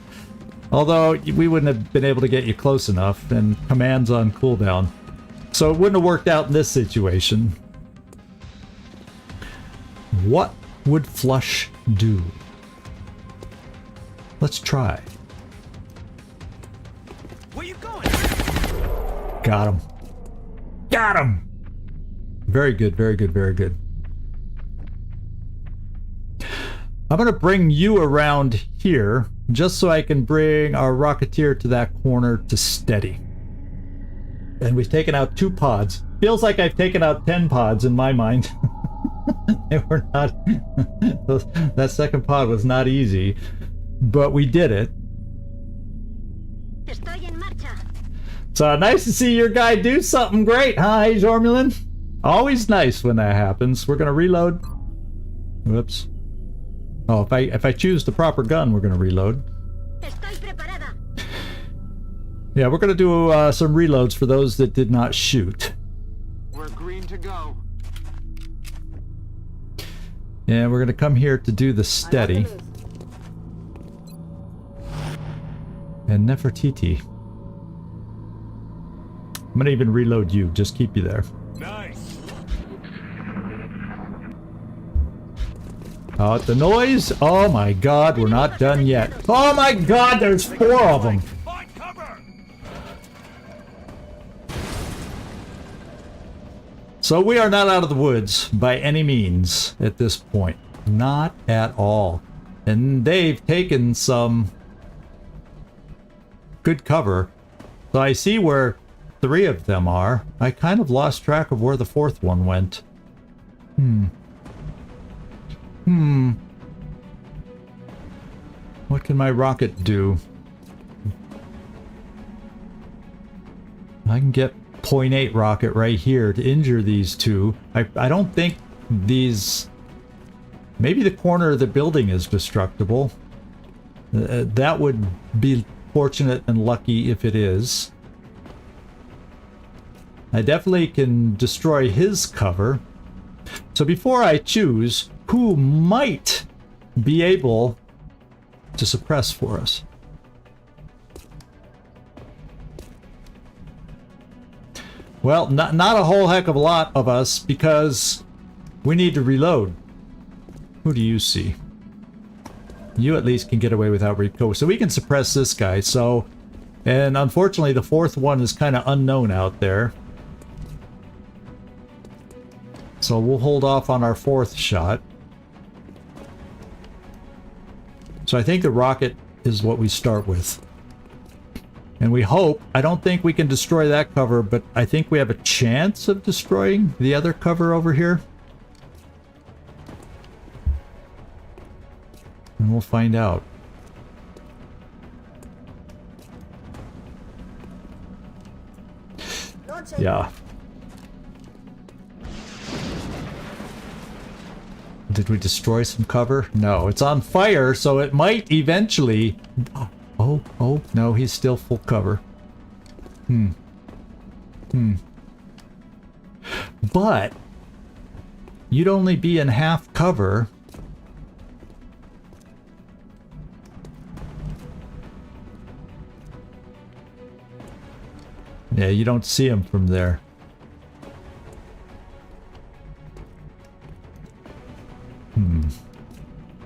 Although we wouldn't have been able to get you close enough, and command's on cooldown. So it wouldn't have worked out in this situation. What would flush do? Let's try. Where you going? Got him. Got him! Very good, very good, very good. I'm going to bring you around here, just so I can bring our Rocketeer to that corner to steady. And we've taken out 2 pods. Feels like I've taken out 10 pods in my mind. They were not... that second pod was not easy, but we did it. Estoy en marcha. So nice to see your guy do something great, huh, Jormulin? Always nice when that happens. We're gonna reload. Whoops. Oh, if I choose the proper gun, we're gonna reload. Estoy preparada. Yeah, we're gonna do some reloads for those that did not shoot. We're green to go. And we're gonna come here to do the steady. And Nefertiti. I'm gonna even reload you, just keep you there. Nice. Oh, the noise! Oh my god, we're not done yet. Oh my god, there's 4 of them! Find cover. So we are not out of the woods by any means at this point. Not at all. And they've taken some good cover. So I see where 3 of them are. I kind of lost track of where the 4th one went. What can my rocket do? I can get 0.8 rocket right here to injure these 2. I don't think these... Maybe the corner of the building is destructible. That would be fortunate and lucky if it is. I definitely can destroy his cover. So before I choose who might be able to suppress for us. Well, not a whole heck of a lot of us, because we need to reload. Who do you see? You at least can get away without Rico, so we can suppress this guy. So, and unfortunately the 4th one is kind of unknown out there. So we'll hold off on our 4th shot. So I think the rocket is what we start with. And we hope, I don't think we can destroy that cover, but I think we have a chance of destroying the other cover over here. And we'll find out. Yeah. Did we destroy some cover? No, it's on fire, so it might eventually... Oh, no, he's still full cover. But you'd only be in half cover. Yeah, you don't see him from there.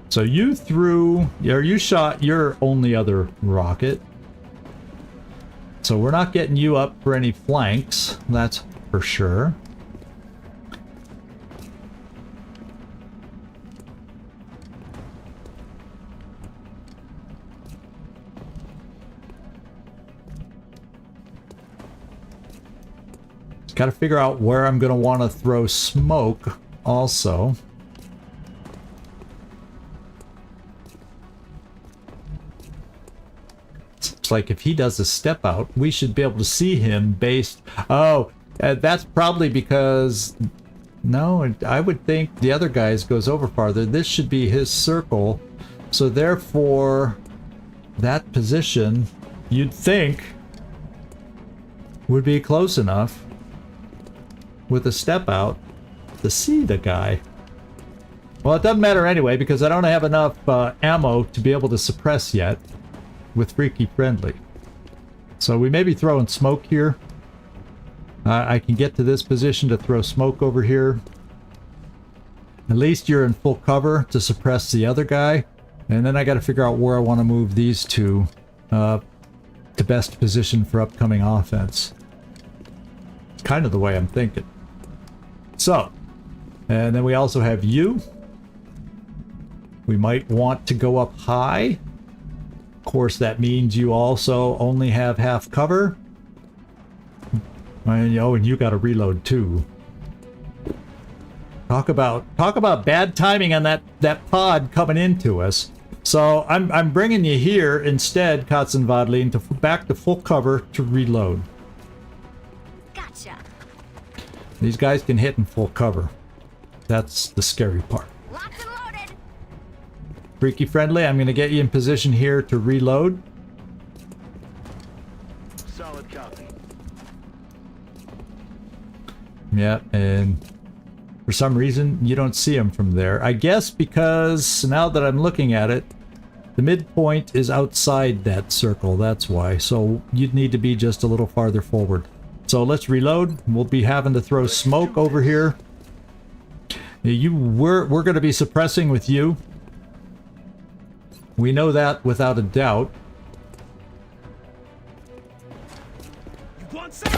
So you threw, or you shot your only other rocket. So we're not getting you up for any flanks, that's for sure. Got to figure out where I'm going to want to throw smoke also. It's like if he does a step out, we should be able to see him based... Oh, that's probably because... No, I would think the other guy's goes over farther. This should be his circle. So therefore, that position, you'd think, would be close enough with a step out to see the guy. Well, it doesn't matter anyway, because I don't have enough ammo to be able to suppress yet with Freaky Friendly. So we may be throwing smoke here. I can get to this position to throw smoke over here. At least you're in full cover to suppress the other guy. And then I got to figure out where I want to move these two to best position for upcoming offense. It's kind of the way I'm thinking. So, and then we also have you. We might want to go up high. Of course, that means you also only have half cover. And, and you got to reload too. Talk about bad timing on that pod coming into us. So I'm bringing you here instead, Katzenwadlin, to back to full cover to reload. Gotcha. These guys can hit in full cover. That's the scary part. Locked and loaded. Freaky friendly, I'm going to get you in position here to reload. Solid copy. Yeah, and for some reason you don't see them from there. I guess because now that I'm looking at it, the midpoint is outside that circle, that's why. So you'd need to be just a little farther forward. So let's reload. We'll be having to throw smoke over here. We're going to be suppressing with you. We know that without a doubt. You want some?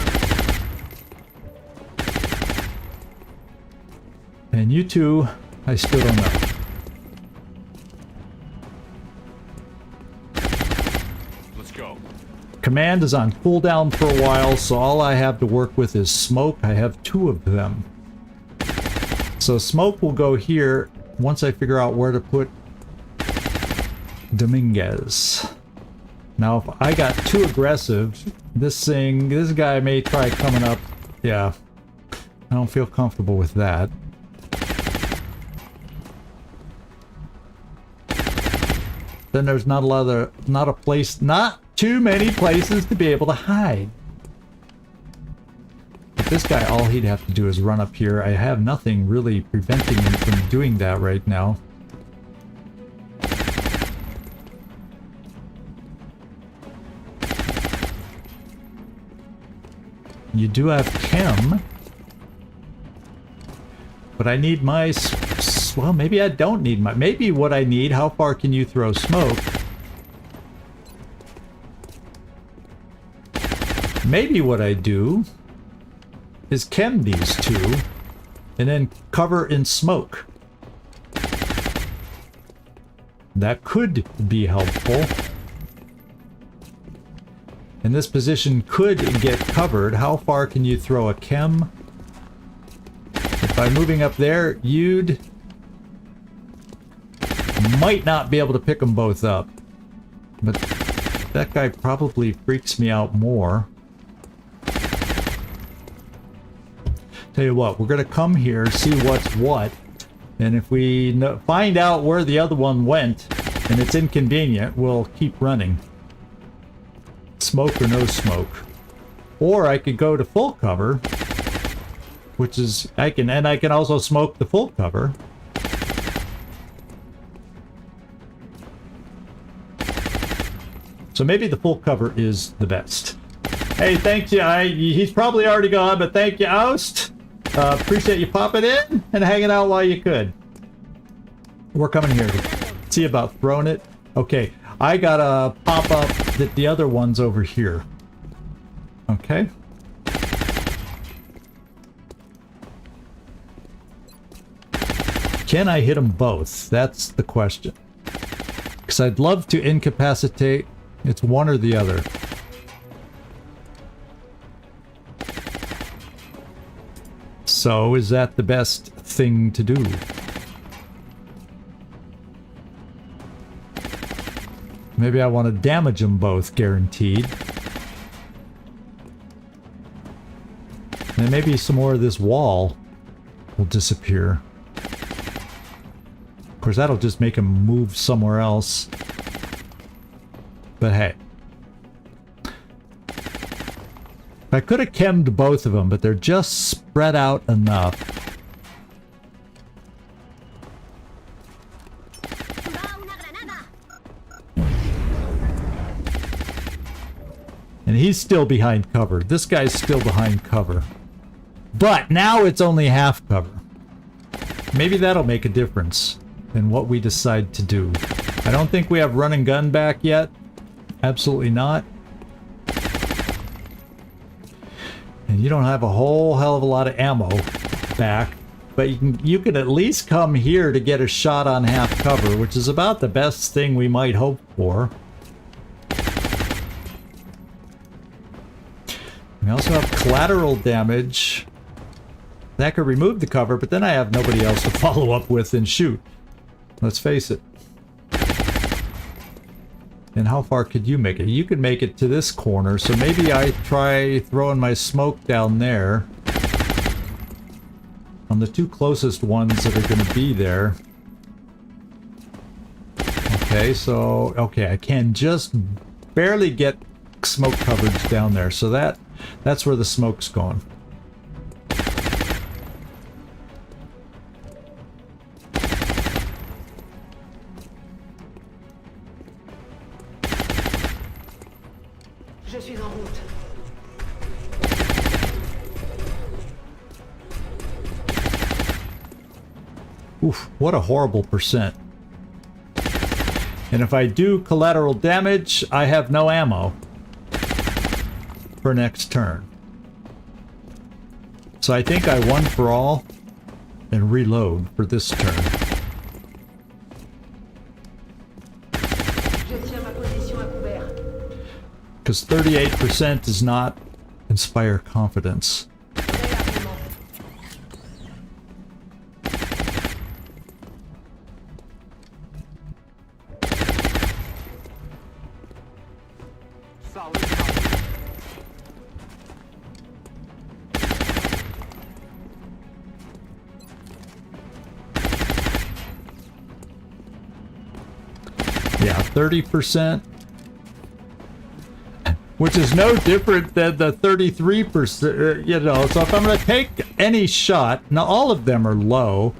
And you two, I still don't know. Let's go. Command is on cooldown for a while, so all I have to work with is smoke. I have 2 of them. So smoke will go here once I figure out where to put Dominguez. Now, if I got too aggressive, this guy may try coming up. Yeah, I don't feel comfortable with that. Then there's not too many places to be able to hide. But this guy, all he'd have to do is run up here. I have nothing really preventing him from doing that right now. You do have chem. But I need my... Well, maybe I don't need my... Maybe what I need... How far can you throw smoke? Maybe what I do is chem these 2 and then cover in smoke. That could be helpful. And this position could get covered. How far can you throw a chem? By moving up there, you'd might not be able to pick them both up. But that guy probably freaks me out more. Tell you what, we're going to come here, see what's what. And if we find out where the other one went, and it's inconvenient, we'll keep running. Smoke or no smoke. Or I could go to full cover, which is I can also smoke the full cover. So maybe the full cover is the best. Hey, thank you. He's probably already gone, but thank you, Oust. Appreciate you popping in and hanging out while you could. We're coming here to see about throwing it. Okay, I gotta pop up the other one's over here. Okay. Can I hit them both? That's the question. Because I'd love to incapacitate. It's one or the other. So, is that the best thing to do? Maybe I want to damage them both, guaranteed. And maybe some more of this wall will disappear. Of course, that'll just make him move somewhere else. But hey. I could have chemmed both of them, but they're just spread out enough. And he's still behind cover. This guy's still behind cover. But now it's only half cover. Maybe that'll make a difference in what we decide to do. I don't think we have run and gun back yet. Absolutely not. And you don't have a whole hell of a lot of ammo back. But you can at least come here to get a shot on half cover, which is about the best thing we might hope for. We also have collateral damage. That could remove the cover, but then I have nobody else to follow up with and shoot. Let's face it. And how far could you make it? You could make it to this corner, so maybe I try throwing my smoke down there. On the two closest ones that are going to be there. Okay, so... Okay, I can just barely get smoke coverage down there, so that's where the smoke's going. Je suis en route. Oof, what a horrible percent. And if I do collateral damage, I have no ammo for next turn. So I think I won for all and reload for this turn. Je tiens ma position à couvert. Because 38% does not inspire confidence. Solid copy. Yeah, 30%. Which is no different than the 33%, you know. So if I'm going to take any shot, now all of them are low.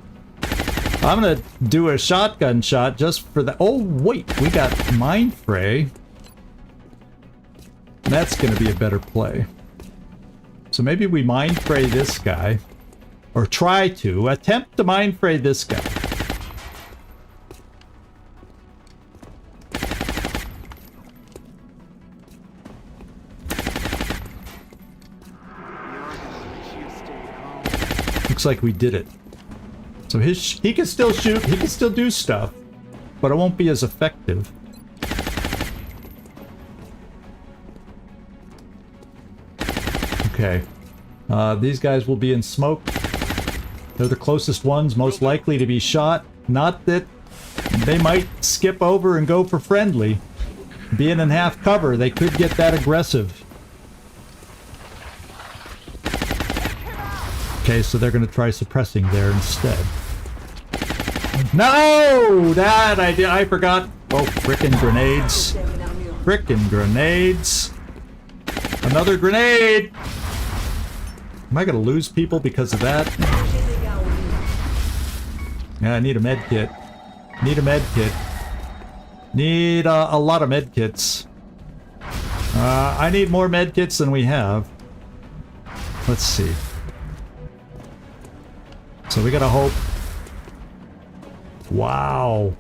I'm going to do a shotgun shot just for the... Oh, wait, we got Mind Fray. That's going to be a better play. So maybe we Mind Fray this guy. Or try to. Attempt to Mind Fray this guy. Looks like we did it. So he can still shoot, he can still do stuff, but it won't be as effective. Okay. These guys will be in smoke. They're the closest ones, most likely to be shot. Not that they might skip over and go for friendly. Being in half cover, they could get that aggressive. Okay, so they're going to try suppressing there instead. No! That I forgot. Oh, frickin' grenades. Frickin' grenades. Another grenade! Am I going to lose people because of that? Yeah, I need a med kit. Need a med kit. Need a lot of med kits. I need more med kits than we have. Let's see. So we gotta hope. Wow.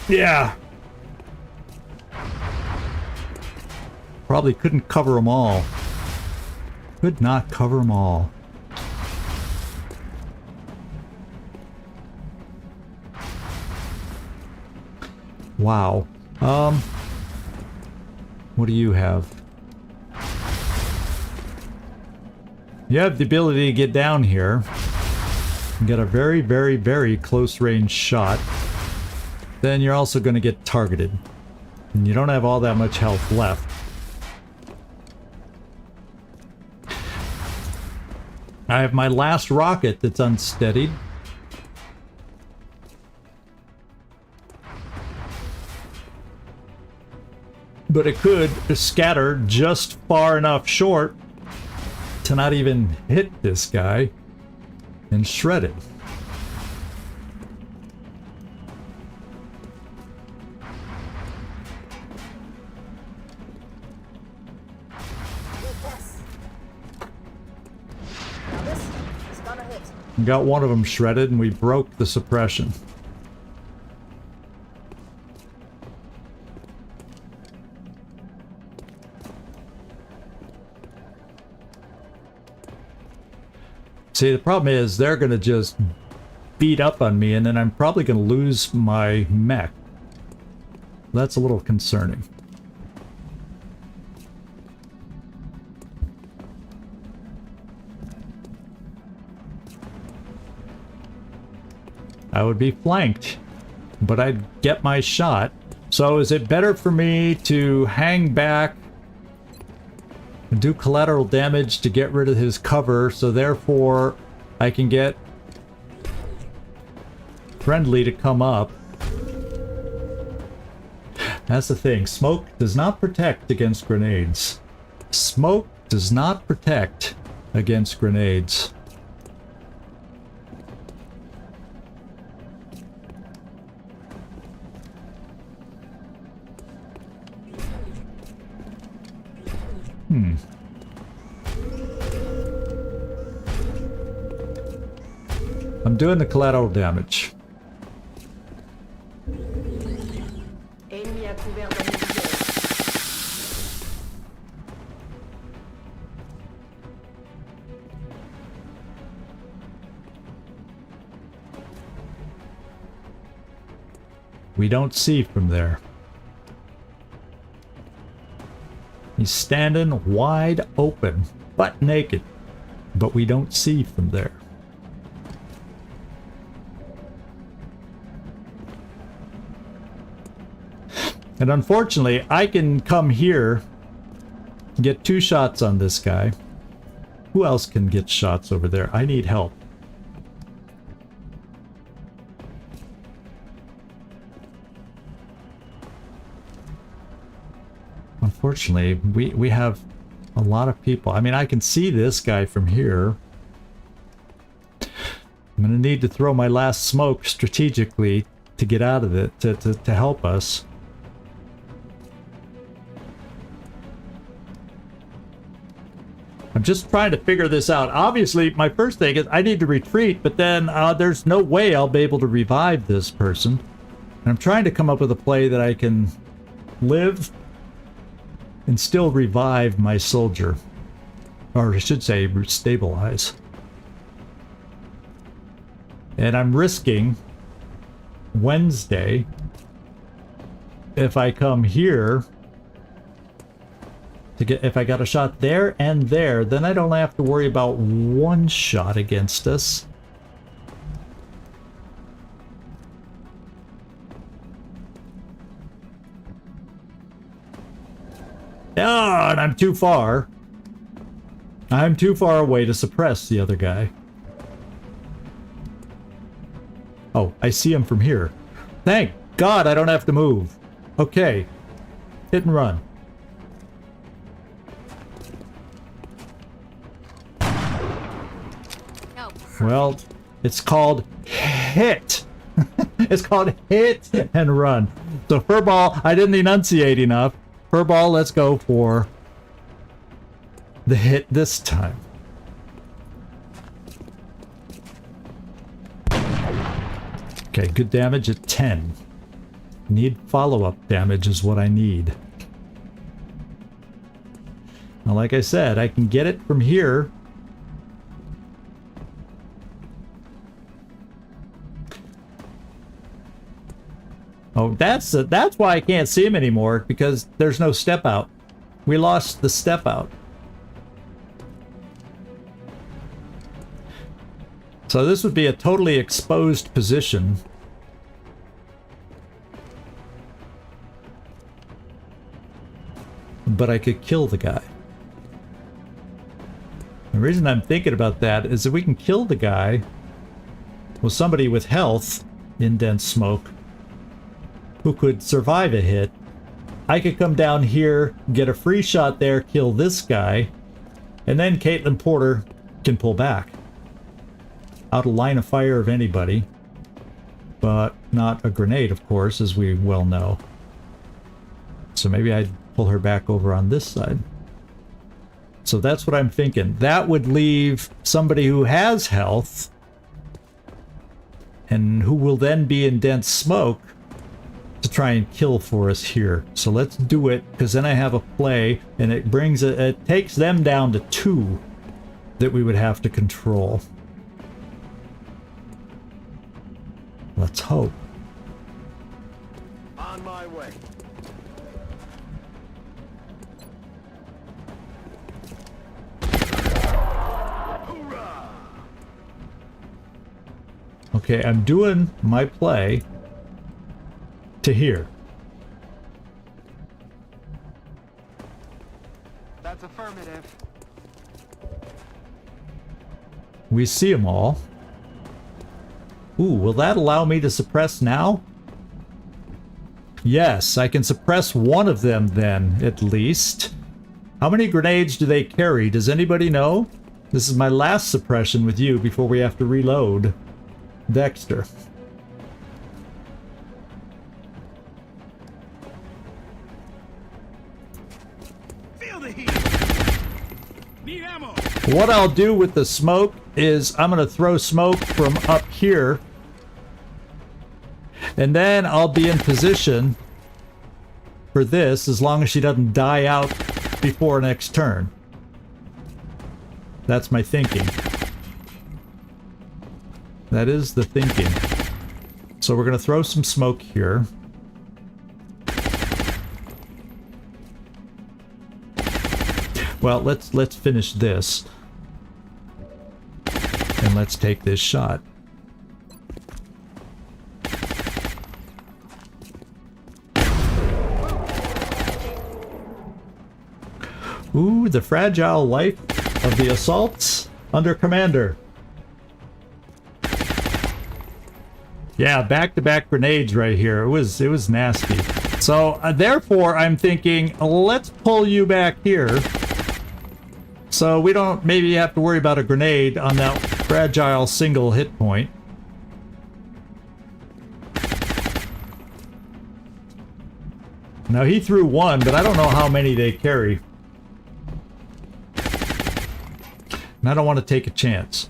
Yeah. Probably couldn't cover them all. Could not cover them all. Wow. What do you have? You have the ability to get down here and get a very, very, very close range shot. Then you're also going to get targeted. And you don't have all that much health left. I have my last rocket that's unsteadied. But it could scatter just far enough short to not even hit this guy and shred it. Got one of them shredded and we broke the suppression. See, the problem is they're going to just beat up on me and then I'm probably going to lose my mech. That's a little concerning. I would be flanked, but I'd get my shot So is it better for me to hang back and do collateral damage to get rid of his cover, so therefore I can get friendly to come up? That's the thing. Smoke does not protect against grenades. Smoke does not protect against grenades. I'm doing the collateral damage. Ennemi à couvert dans mon viseur. We don't see from there. He's standing wide open, butt naked, but we don't see from there. And unfortunately, I can come here, get 2 shots on this guy. Who else can get shots over there? I need help. Unfortunately, we have a lot of people. I mean, I can see this guy from here. I'm going to need to throw my last smoke strategically to get out of it, to help us. I'm just trying to figure this out. Obviously, my first thing is I need to retreat, but then there's no way I'll be able to revive this person. And I'm trying to come up with a play that I can live and still revive my soldier. Or I should say, stabilize. And I'm risking Wednesday. If I come here to get, if I got a shot there and there, then I don't have to worry about 1 shot against us. Oh, and I'm too far. I'm too far away to suppress the other guy. Oh, I see him from here. Thank God I don't have to move. Okay. Hit and run. Oh, Well, it's called hit. It's called hit and run. So furball, I didn't enunciate enough. Furball, let's go for the hit this time. Okay, good damage at 10. Need follow-up damage is what I need. Now, like I said, I can get it from here. Oh, that's why I can't see him anymore, because there's no step out. We lost the step out. So this would be a totally exposed position. But I could kill the guy. The reason I'm thinking about that is if we can kill the guy with somebody with health in dense smoke who could survive a hit, I could come down here, get a free shot there, kill this guy, and then Caitlin Porter can pull back. Out of line of fire of anybody, but not a grenade, of course, as we well know. So maybe I'd pull her back over on this side. So that's what I'm thinking. That would leave somebody who has health and who will then be in dense smoke to try and kill for us here. So let's do it, because then I have a play, and it brings it takes them down to 2 that we would have to control. Let's hope. On my way. Hoorah! Okay, I'm doing my play to here. affirmative. We see them all. Ooh, will that allow me to suppress now? Yes, I can suppress one of them then, at least. How many grenades do they carry? Does anybody know? This is my last suppression with you before we have to reload. Dexter. Feel the heat. Need ammo. What I'll do with the smoke is I'm going to throw smoke from up here. And then I'll be in position for this as long as she doesn't die out before next turn. That's my thinking. That is the thinking. So we're going to throw some smoke here. Well, let's finish this. And let's take this shot. Ooh, the fragile life of the assaults under commander. Yeah, back-to-back grenades right here. It was nasty. So therefore, I'm thinking, let's pull you back here, so we don't maybe have to worry about a grenade on that fragile single hit point. Now he threw one, but I don't know how many they carry. And I don't want to take a chance.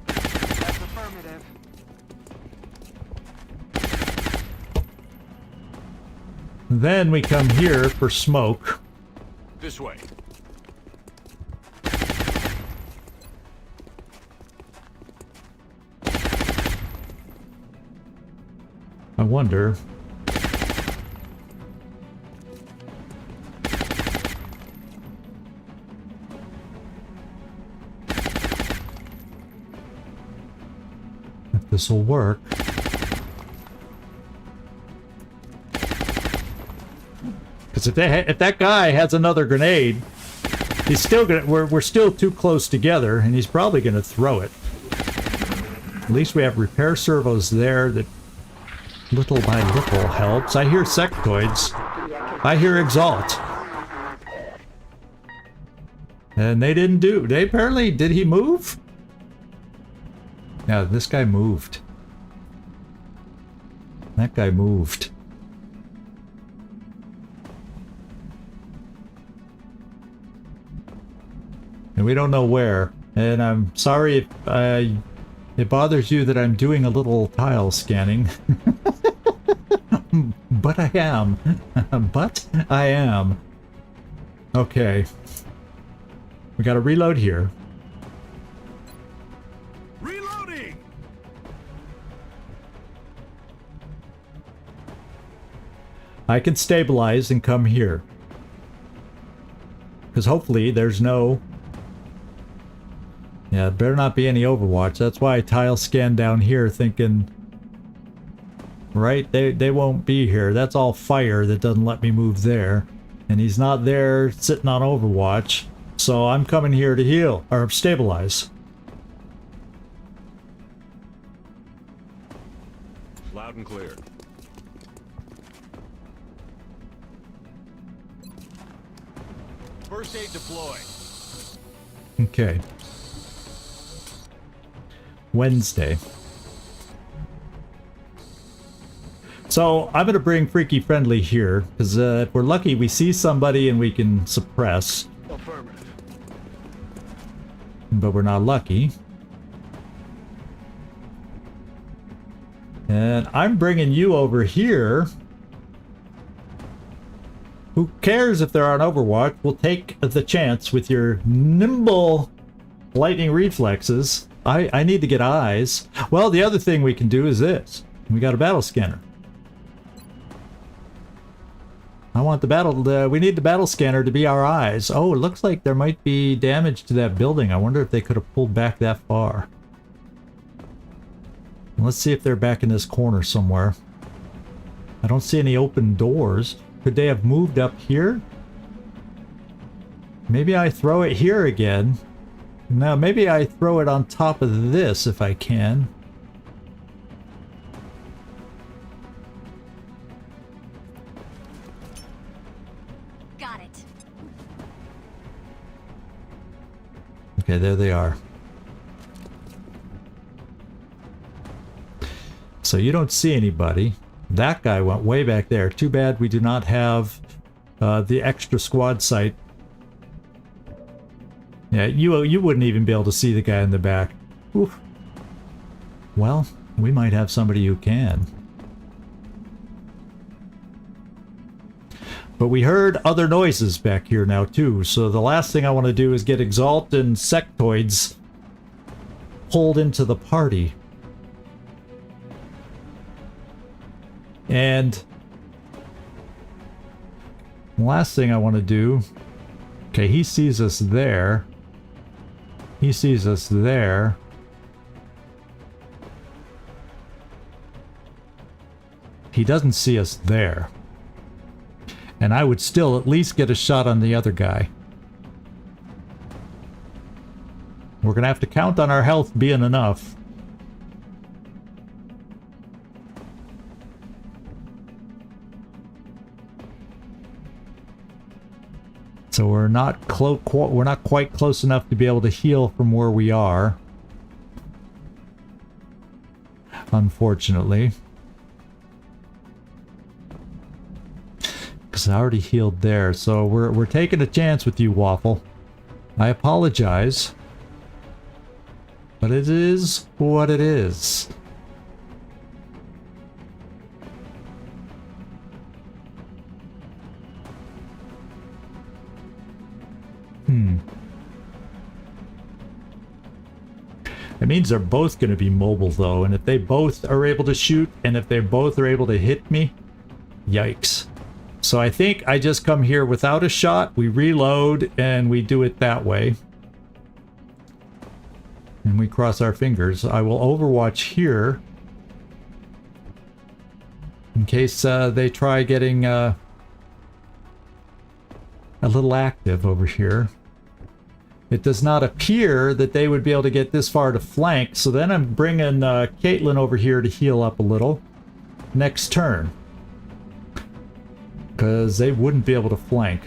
That's affirmative. Then we come here for smoke. This way. I wonder. If this will work. Because if that guy has another grenade, he's still gonna. We're still too close together, and he's probably gonna throw it. At least we have repair servos there that little by little helps. I hear sectoids. I hear exalt. And they didn't do. They apparently did. He move? Yeah, this guy moved. That guy moved. And we don't know where. And I'm sorry if it bothers you that I'm doing a little tile scanning. But I am. But I am. Okay. We gotta reload here. Reloading. I can stabilize and come here. Because hopefully there's no... Yeah, better not be any Overwatch. That's why I tile scan down here thinking... Right? They won't be here. That's all fire that doesn't let me move there. And he's not there sitting on Overwatch. So I'm coming here to heal. Or stabilize. Loud and clear. First aid deployed. Okay. Wednesday. So I'm going to bring Freaky Friendly here, because if we're lucky we see somebody and we can suppress. Affirmative. But we're not lucky. And I'm bringing you over here. Who cares if they're on Overwatch? We'll take the chance with your nimble lightning reflexes. I need to get eyes. Well, the other thing we can do is this. We got a battle scanner. I want the battle... we need the battle scanner to be our eyes. Oh, it looks like there might be damage to that building. I wonder if they could have pulled back that far. Let's see if they're back in this corner somewhere. I don't see any open doors. Could they have moved up here? Maybe I throw it here again. No, maybe I throw it on top of this if I can. Got it. Okay, there they are. So you don't see anybody. That guy went way back there. Too bad we do not have the extra squad sight. Yeah, you wouldn't even be able to see the guy in the back. Oof. Well, we might have somebody who can. But we heard other noises back here now too, so the last thing I want to do is get Exalt and Sectoids pulled into the party. And the last thing I want to do... Okay, he sees us there. He sees us there. He doesn't see us there. And I would still at least get a shot on the other guy. We're gonna have to count on our health being enough. So we're not quite close enough to be able to heal from where we are. Unfortunately. Because I already healed there, so we're taking a chance with you, Waffle. I apologize. But it is what it is. It means they're both going to be mobile though, and if they both are able to shoot, and if they both are able to hit me, yikes. So I think I just come here without a shot, we reload, and we do it that way. And we cross our fingers. I will Overwatch here in case they try getting a little active over here. It does not appear that they would be able to get this far to flank, so then I'm bringing Caitlin over here to heal up a little next turn. Because they wouldn't be able to flank.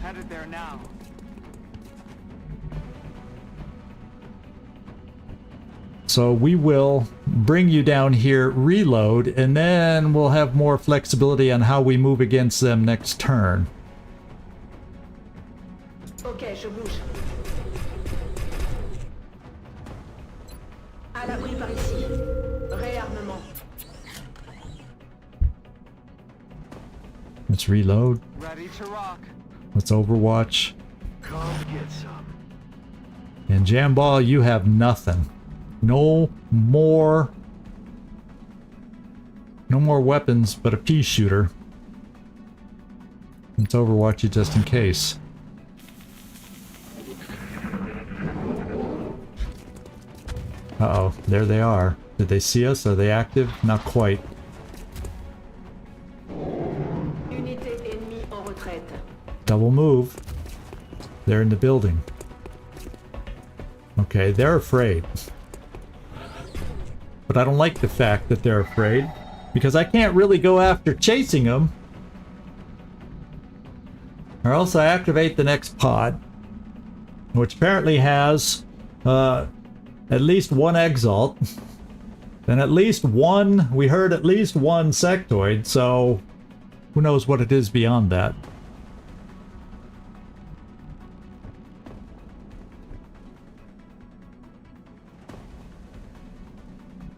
Headed there now. So we will bring you down here, reload, and then we'll have more flexibility on how we move against them next turn. Ok, je bouge. À l'abri par ici. Réarmement. Let's reload. Ready to rock. Let's Overwatch. Come get some. And Jamball, you have nothing. No more weapons but a pea shooter. Let's Overwatch you just in case. Uh-oh, there they are. Did they see us? Are they active? Not quite. Unité ennemie en retraite. Double move. They're in the building. Okay, they're afraid. But I don't like the fact that they're afraid, because I can't really go after chasing them. Or else I activate the next pod, which apparently has at least one Exalt, and at least one, we heard at least one Sectoid, so who knows what it is beyond that.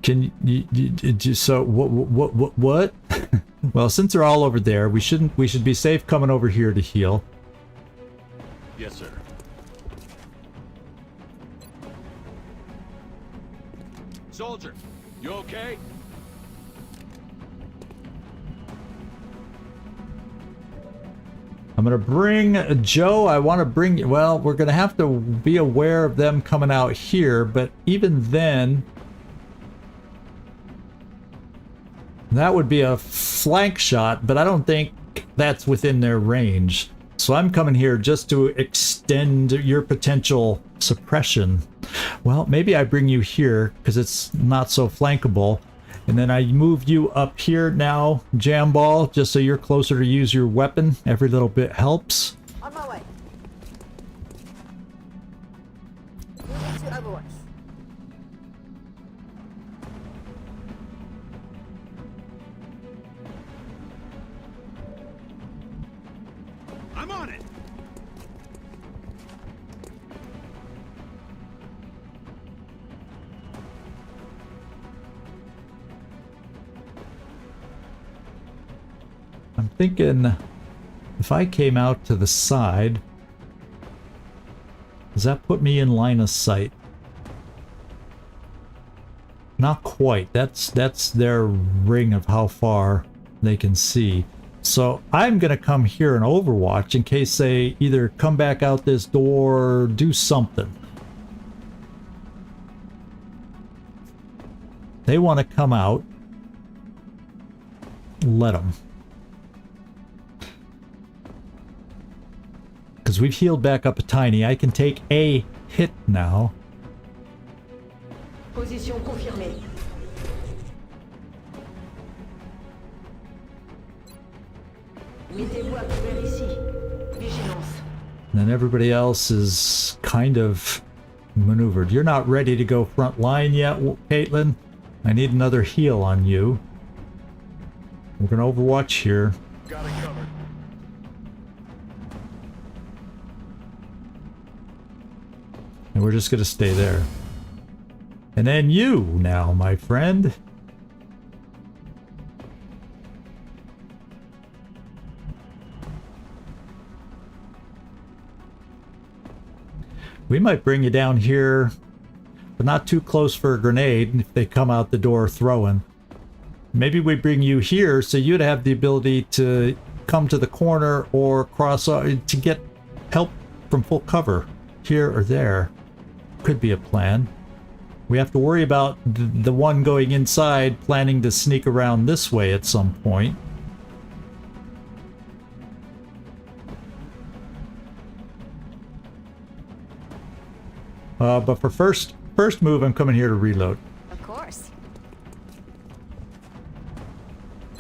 Can you so what? Well, since they're all over there, we should be safe coming over here to heal. Yes, sir. Soldier, you okay? I'm gonna bring Joe. I want to bring. Well, we're gonna have to be aware of them coming out here, but even then, that would be a flank shot. But I don't think think that's within their range. So I'm coming here just to extend your potential suppression. Well, maybe I bring you here because it's not so flankable. And then I move you up here now, Jamball, just so you're closer to use your weapon. Every little bit helps. On my way. Moving to Overwatch. I'm on it. I'm thinking if I came out to the side, does that put me in line of sight? Not quite. That's their ring of how far they can see. So I'm going to come here in Overwatch in case they either come back out this door or do something. They want to come out. Let them. Because we've healed back up a tiny. I can take a hit now. Position confirmée. Mettez-vous à couvert ici. Vigilance. And then everybody else is kind of maneuvered. You're not ready to go front line yet, Caitlin. I need another heal on you. We're going to Overwatch here. Got it covered. And we're just going to stay there. And then you now, my friend. We might bring you down here, but not too close for a grenade if they come out the door throwing. Maybe we bring you here so you'd have the ability to come to the corner or cross to get help from full cover here or there. Could be a plan. We have to worry about the one going inside planning to sneak around this way at some point. But for first move, I'm coming here to reload. Of course.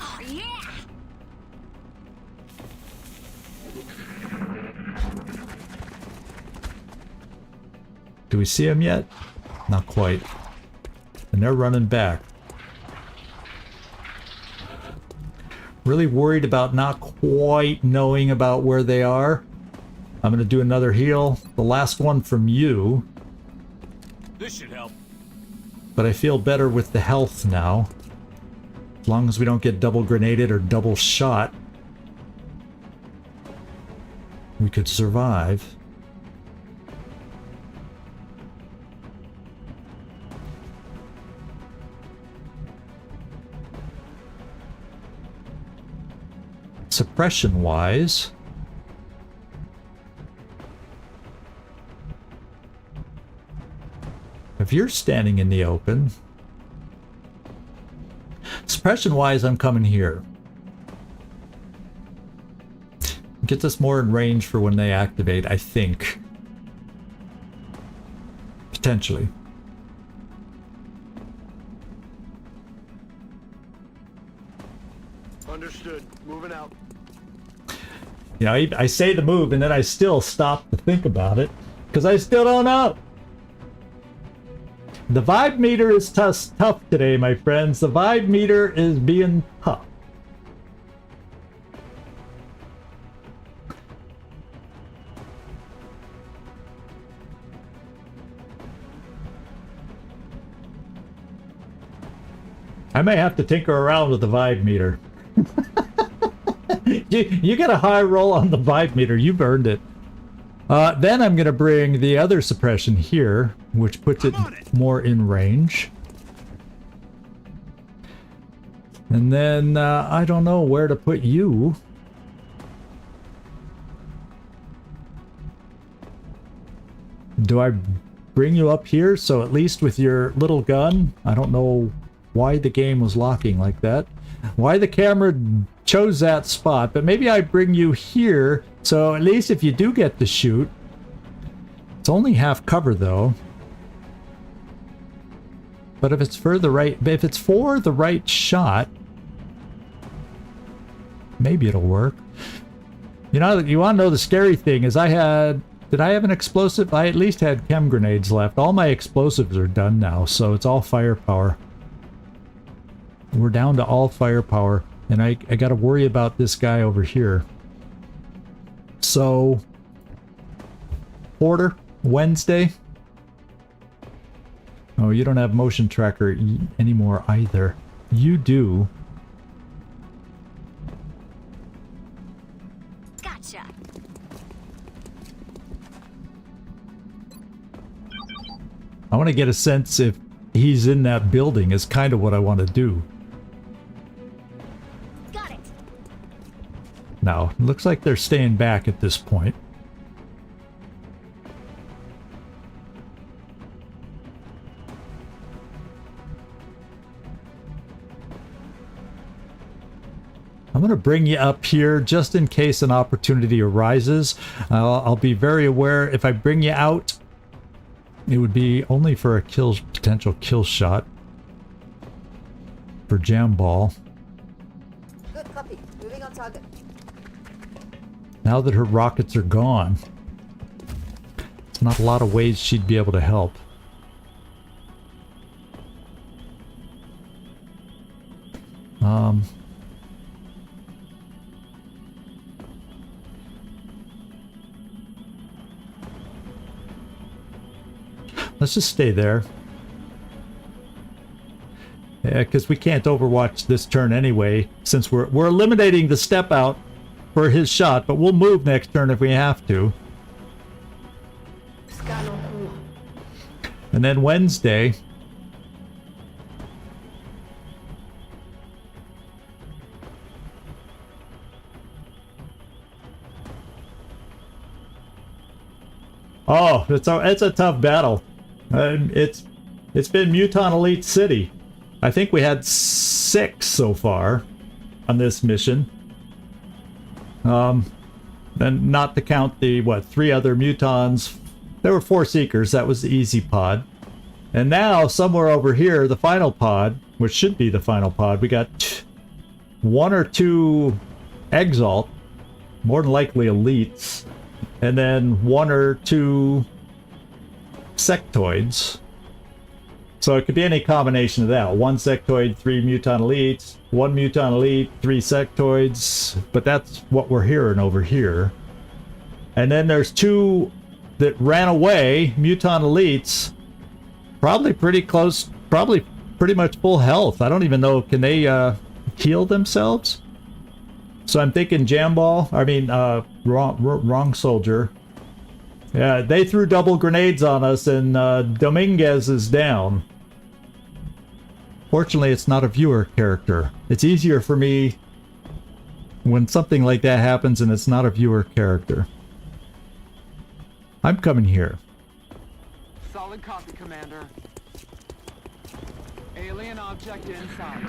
Oh, yeah! Do we see him yet? Not quite. And they're running back. Really worried about not quite knowing about where they are. I'm going to do another heal. The last one from you. This should help. But I feel better with the health now. As long as we don't get double grenaded or double shot, we could survive. Suppression-wise, if you're standing in the open, suppression-wise, I'm coming here. Get this more in range for when they activate, I think. Potentially. Understood. Moving out. You know, I say the move and then I still stop to think about it because I still don't know. The vibe meter is tough today, my friends. The vibe meter is being tough. I may have to tinker around with the vibe meter. You got a high roll on the vibe meter. You've earned it. Then I'm going to bring the other suppression here, which puts it more in range. And then I don't know where to put you. Do I bring you up here? So at least with your little gun, I don't know why the game was locking like that. Why the camera chose that spot, but maybe I bring you here, so at least if you do get to shoot, it's only half cover though. But if it's for the right shot, maybe it'll work. You know, you want to know the scary thing is did I have an explosive? I at least had chem grenades left. All my explosives are done now, so it's all firepower. We're down to all firepower, and I got to worry about this guy over here. So, Porter, Wednesday. Oh, you don't have motion tracker anymore either. You do. Gotcha. I want to get a sense if he's in that building is kind of what I want to do. Got it. Now, looks like they're staying back at this point. I'm going to bring you up here just in case an opportunity arises. I'll be very aware if I bring you out, it would be only for a potential kill shot for jam ball. Good copy. Moving on target. Now that her rockets are gone, there's not a lot of ways she'd be able to help. Let's just stay there. Yeah, because we can't Overwatch this turn anyway, since we're eliminating the step out for his shot, but we'll move next turn if we have to. Scan en cours. And then Wednesday. Oh, it's a tough battle. It's been Muton Elite City. I think we had 6 so far on this mission. And not to count the 3 other Mutons. There were 4 Seekers. That was the easy pod. And now somewhere over here, the final pod, which should be the final pod, we got 1 or 2 Exalt, more than likely Elites, and then 1 or 2 Sectoids. So it could be any combination of that. 1 Sectoid, 3 Muton Elites, 1 Muton Elite, 3 Sectoids. But that's what we're hearing over here. And then there's 2 that ran away, Muton Elites. Probably pretty close, probably pretty much full health. I don't even know, can they heal themselves? So I'm thinking Jamball, wrong soldier. Yeah, they threw double grenades on us, and Dominguez is down. Fortunately, it's not a viewer character. It's easier for me when something like that happens and it's not a viewer character. I'm coming here. Solid copy, Commander. Alien object in sight.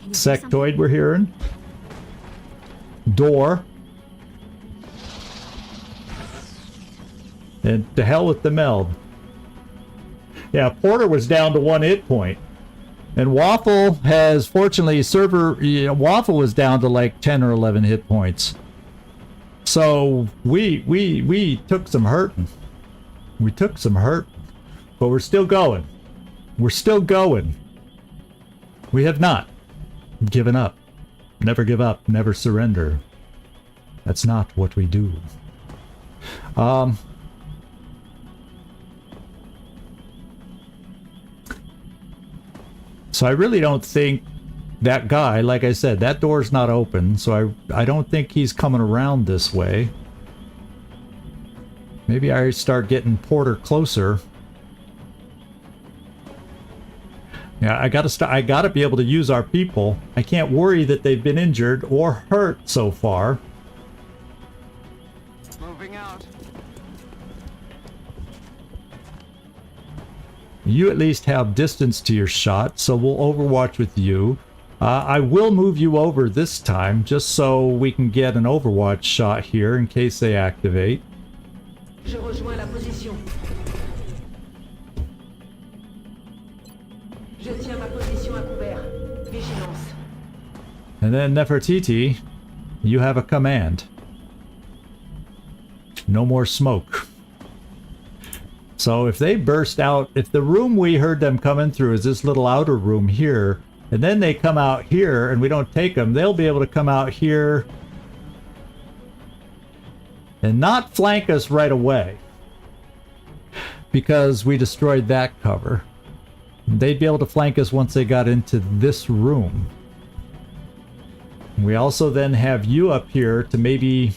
Sectoid we're hearing. Door. And to hell with the meld. Yeah, Porter was down to 1 hit point. And Waffle has, fortunately, Waffle was down to like 10 or 11 hit points. So we took some hurting. We took some hurt. But we're still going. We're still going. We have not given up. Never give up, never surrender. That's not what we do. So I really don't think that guy, like I said, that door's not open, so I don't think he's coming around this way. Maybe I start getting Porter closer. Yeah, I gotta be able to use our people. I can't worry that they've been injured or hurt so far. Moving out. You at least have distance to your shot, so we'll Overwatch with you. I will move you over this time, just so we can get an Overwatch shot here in case they activate. Je rejoins la position. Je tiens ma position à couvert. Vigilance. And then Nefertiti, you have a command. No more smoke. So if they burst out, if the room we heard them coming through is this little outer room here, and then they come out here and we don't take them, they'll be able to come out here and not flank us right away because we destroyed that cover. They'd be able to flank us once they got into this room. We also then have you up here to maybe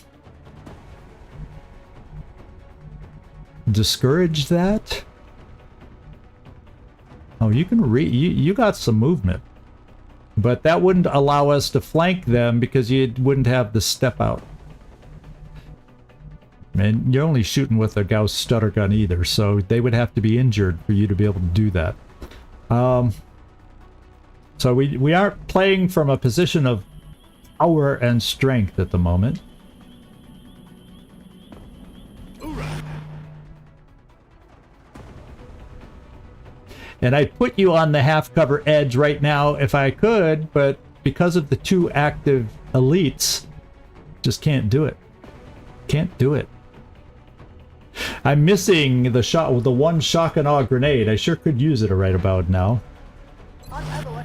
discourage that. Oh, you can you got some movement, but that wouldn't allow us to flank them because you wouldn't have the step out. And you're only shooting with a Gauss stutter gun either, so they would have to be injured for you to be able to do that. So we aren't playing from a position of power and strength at the moment. And I'd put you on the half cover edge right now if I could, but because of the 2 active elites, just can't do it. Can't do it. I'm missing the shot with the 1 shock and awe grenade. I sure could use it right about now. On Overwatch.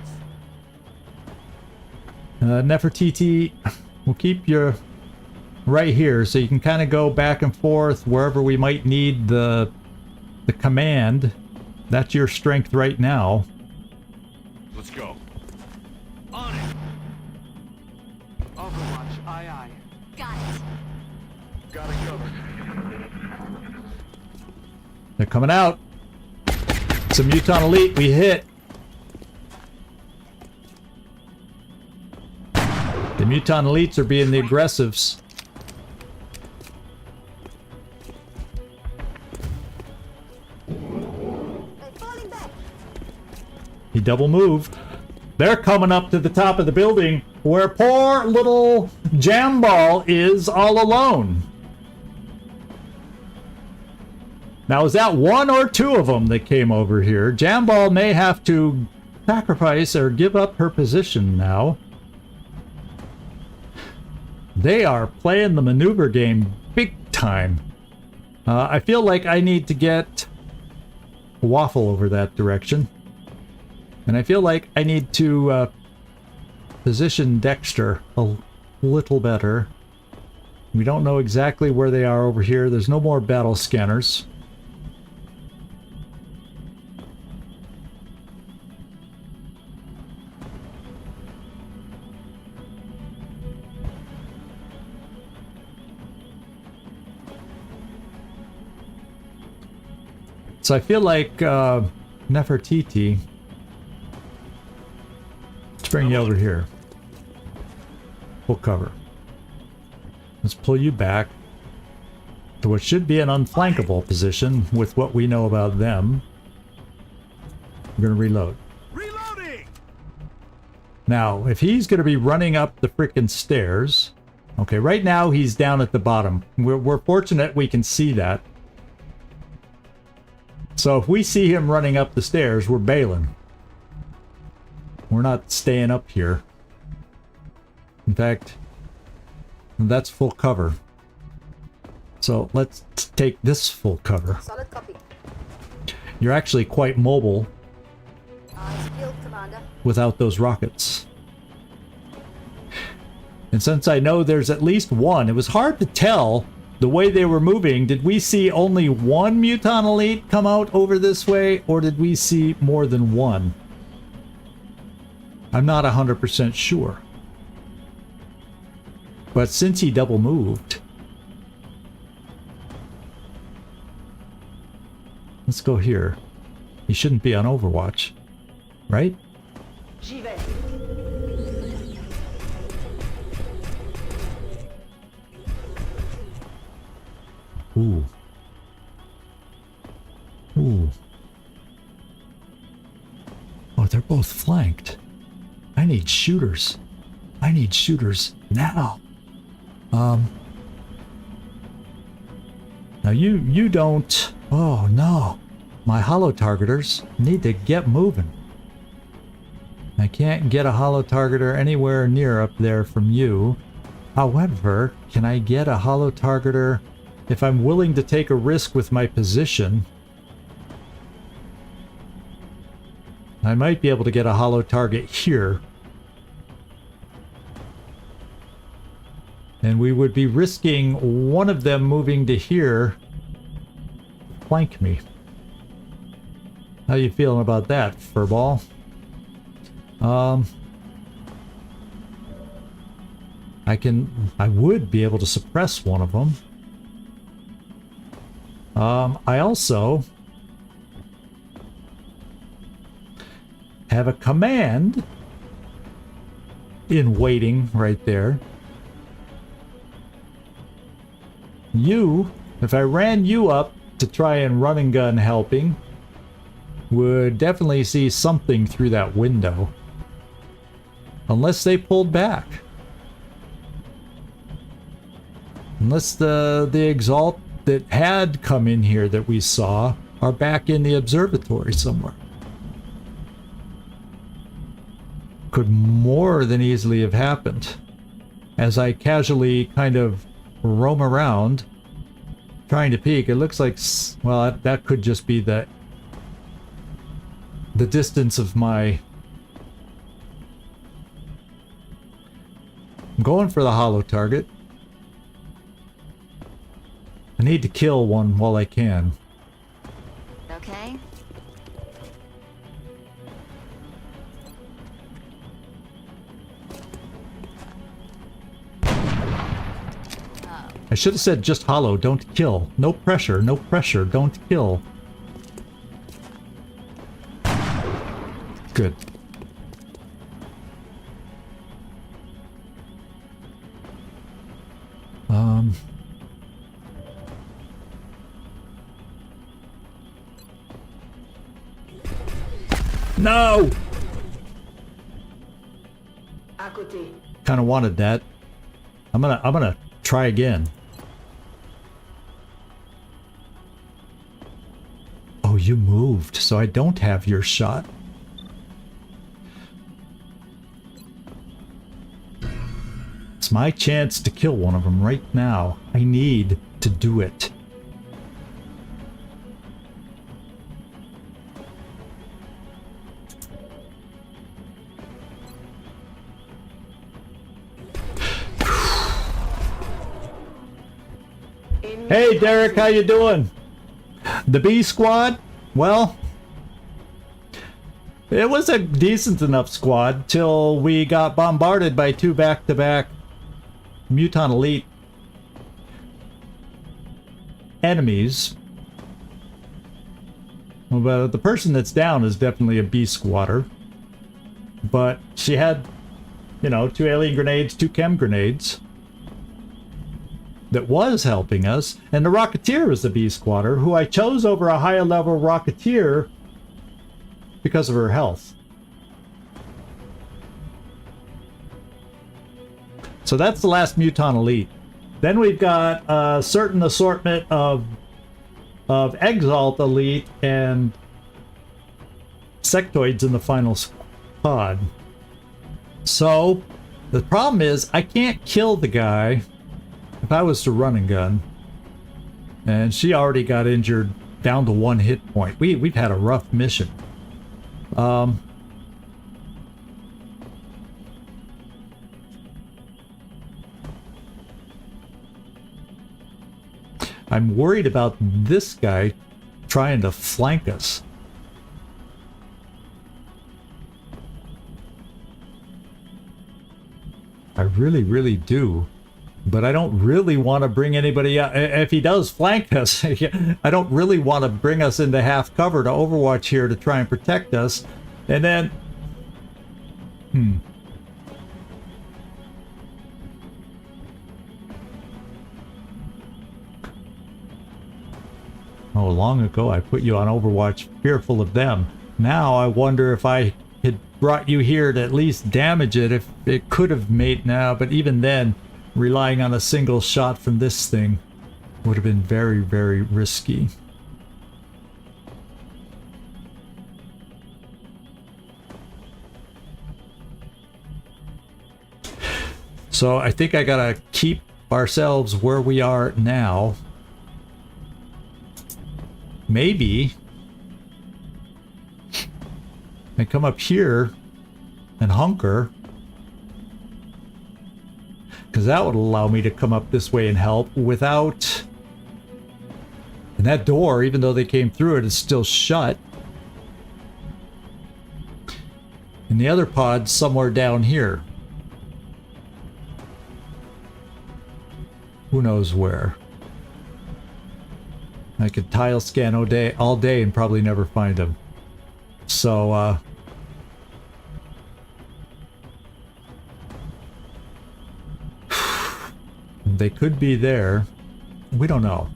Nefertiti, we'll keep you right here so you can kind of go back and forth wherever we might need the command. That's your strength right now. Let's go. On it. Overwatch, aye aye. Got it. Got it covered. They're coming out. It's a Muton Elite. We hit. The Muton Elites are being the aggressives. He double moved. They're coming up to the top of the building where poor little Jamball is all alone. Now, is that 1 or 2 of them that came over here? Jamball may have to sacrifice or give up her position now. They are playing the maneuver game big time. I feel like I need to get Waffle over that direction. And I feel like I need to position Dexter a little better. We don't know exactly where they are over here. There's no more battle scanners. So I feel like Nefertiti, let's bring you over here. Full cover. Let's pull you back to what should be an unflankable position with what we know about them. We're going to reload. Reloading! Now, if he's going to be running up the frickin' stairs... Okay, right now he's down at the bottom. We're fortunate we can see that. So if we see him running up the stairs, we're bailing. We're not staying up here. In fact, that's full cover. So let's take this full cover. Solid copy. You're actually quite mobile Skilled, Commander. without those rockets. And since I know there's at least 1, it was hard to tell the way they were moving. Did we see only 1 Muton Elite come out over this way, or did we see more than 1? I'm not 100% sure. But since he double moved, let's go here. He shouldn't be on Overwatch, right? J'y vais. Ooh. Ooh. Oh, they're both flanked. I need shooters. I need shooters now. Now you don't... Oh, no. My holo targeters need to get moving. I can't get a holo targeter anywhere near up there from you. However, can I get a holo targeter if I'm willing to take a risk with my position? I might be able to get a holo target here. And we would be risking one of them moving to here. Flank me. How you feeling about that, furball? I would be able to suppress one of them. I also have a command in waiting right there. You, if I ran you up to try and run and gun helping, would definitely see something through that window. Unless they pulled back. Unless the Exalt that had come in here that we saw are back in the observatory somewhere. Could more than easily have happened. As I casually kind of roam around trying to peek, it looks like, well, that could just be the distance of my... I'm going for the holo target. I need to kill one while I can. Okay. I should have said just holo, don't kill. No pressure, don't kill. Good. No! À côté. Kind of wanted that. I'm gonna try again. Oh, you moved, so I don't have your shot. It's my chance to kill one of them right now. I need to do it. Hey Derek, how you doing? The B squad? Well, it was a decent enough squad till we got bombarded by two back-to-back Muton Elite enemies. Well, the person that's down is definitely a B squatter. But she had, you know, 2 alien grenades, 2 chem grenades. That was helping us, and the Rocketeer was the B squatter, who I chose over a higher level Rocketeer because of her health. So that's the last Muton Elite. Then we've got a certain assortment of Exalt Elite and Sectoids in the final squad. So the problem is I can't kill the guy if I was to run and gun, and she already got injured down to 1 hit point. We've had a rough mission. I'm worried about this guy trying to flank us. I really do. But I don't really want to bring anybody out. If he does flank us, I don't really want to bring us into half cover to Overwatch here to try and protect us. And then... Oh, long ago I put you on Overwatch fearful of them. Now I wonder if I could brought you here to at least damage it if it could have made now, but even then, relying on a single shot from this thing would have been very, very risky. So I think I gotta keep ourselves where we are now. Maybe I come up here and hunker, because that would allow me to come up this way and help without... And that door, even though they came through it, is still shut. And the other pod's somewhere down here. Who knows where? I could tile scan all day and probably never find them. So, they could be there. We don't know.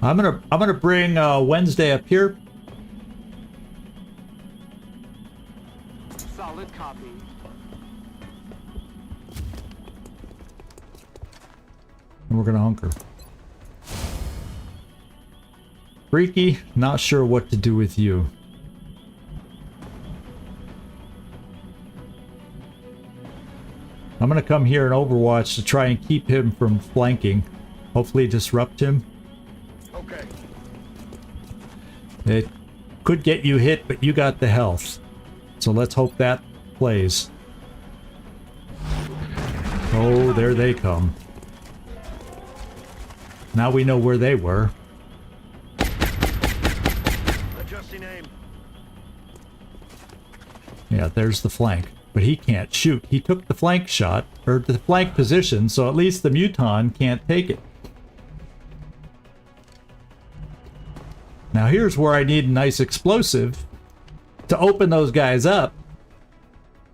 I'm gonna bring Wednesday up here. Solid copy. And we're gonna hunker. Freaky, not sure what to do with you. I'm gonna come here in Overwatch to try and keep him from flanking. Hopefully disrupt him. Okay. It could get you hit, but you got the health. So let's hope that plays. Oh, there they come. Now we know where they were. Adjusting aim. Yeah, there's the flank. But he can't shoot. He took the flank shot, or the flank position, so at least the Muton can't take it. Now here's where I need a nice explosive to open those guys up.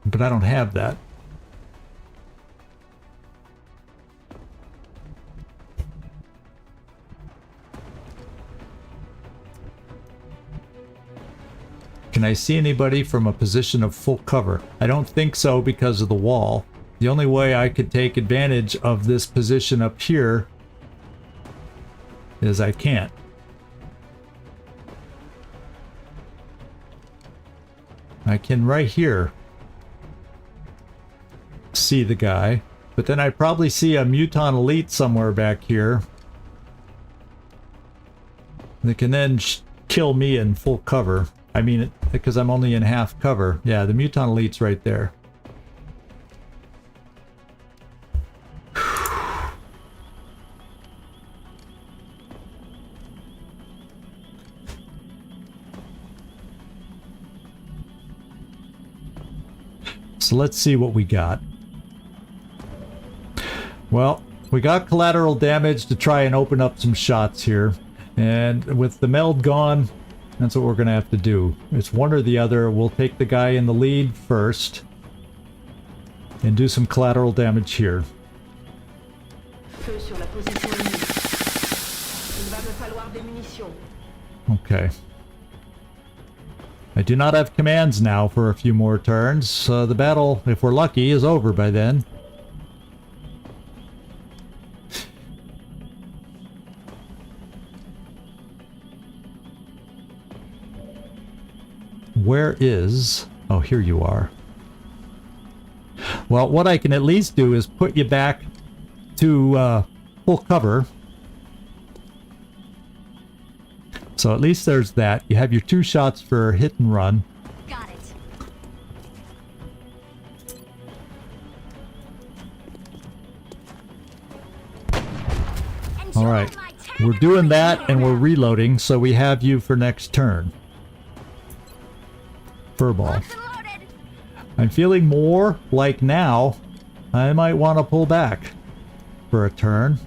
But I don't have that. Can I see anybody from a position of full cover? I don't think so because of the wall. The only way I could take advantage of this position up here is I can't. I can right here see the guy, but then I probably see a Muton Elite somewhere back here that can then kill me in full cover. I mean, because I'm only in half cover. Yeah, the Muton Elite's right there. So let's see what we got. Well, we got collateral damage to try and open up some shots here. And with the meld gone, that's what we're going to have to do. It's one or the other. We'll take the guy in the lead first and do some collateral damage here. Feu sur la position ennemie. Il va me falloir des munitions. Okay. I do not have commands now for a few more turns. The battle, if we're lucky, is over by then. Where is... Oh, here you are. Well, what I can at least do is put you back to full cover. So at least there's that. You have your 2 shots for hit and run. Got it. All right. We're doing that and we're reloading, so we have you for next turn. Furball. I'm feeling more like now I might want to pull back for a turn.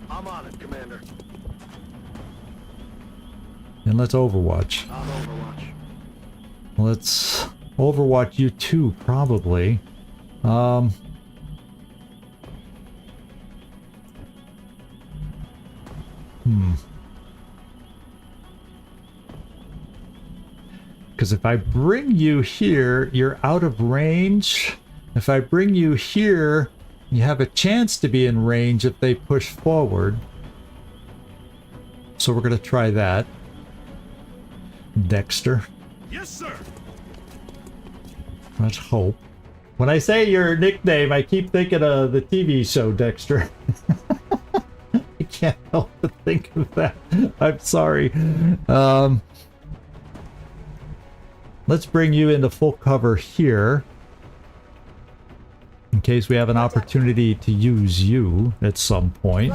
I'm on it, Commander. And let's Overwatch. I'm Overwatch. Let's Overwatch you too, probably. Because if I bring you here, you're out of range. If I bring you here, you have a chance to be in range if they push forward. So we're going to try that. Dexter. Yes, sir. Let's hope. When I say your nickname, I keep thinking of the TV show Dexter. I can't help but think of that. I'm sorry. Let's bring you into full cover here. In case we have an opportunity to use you at some point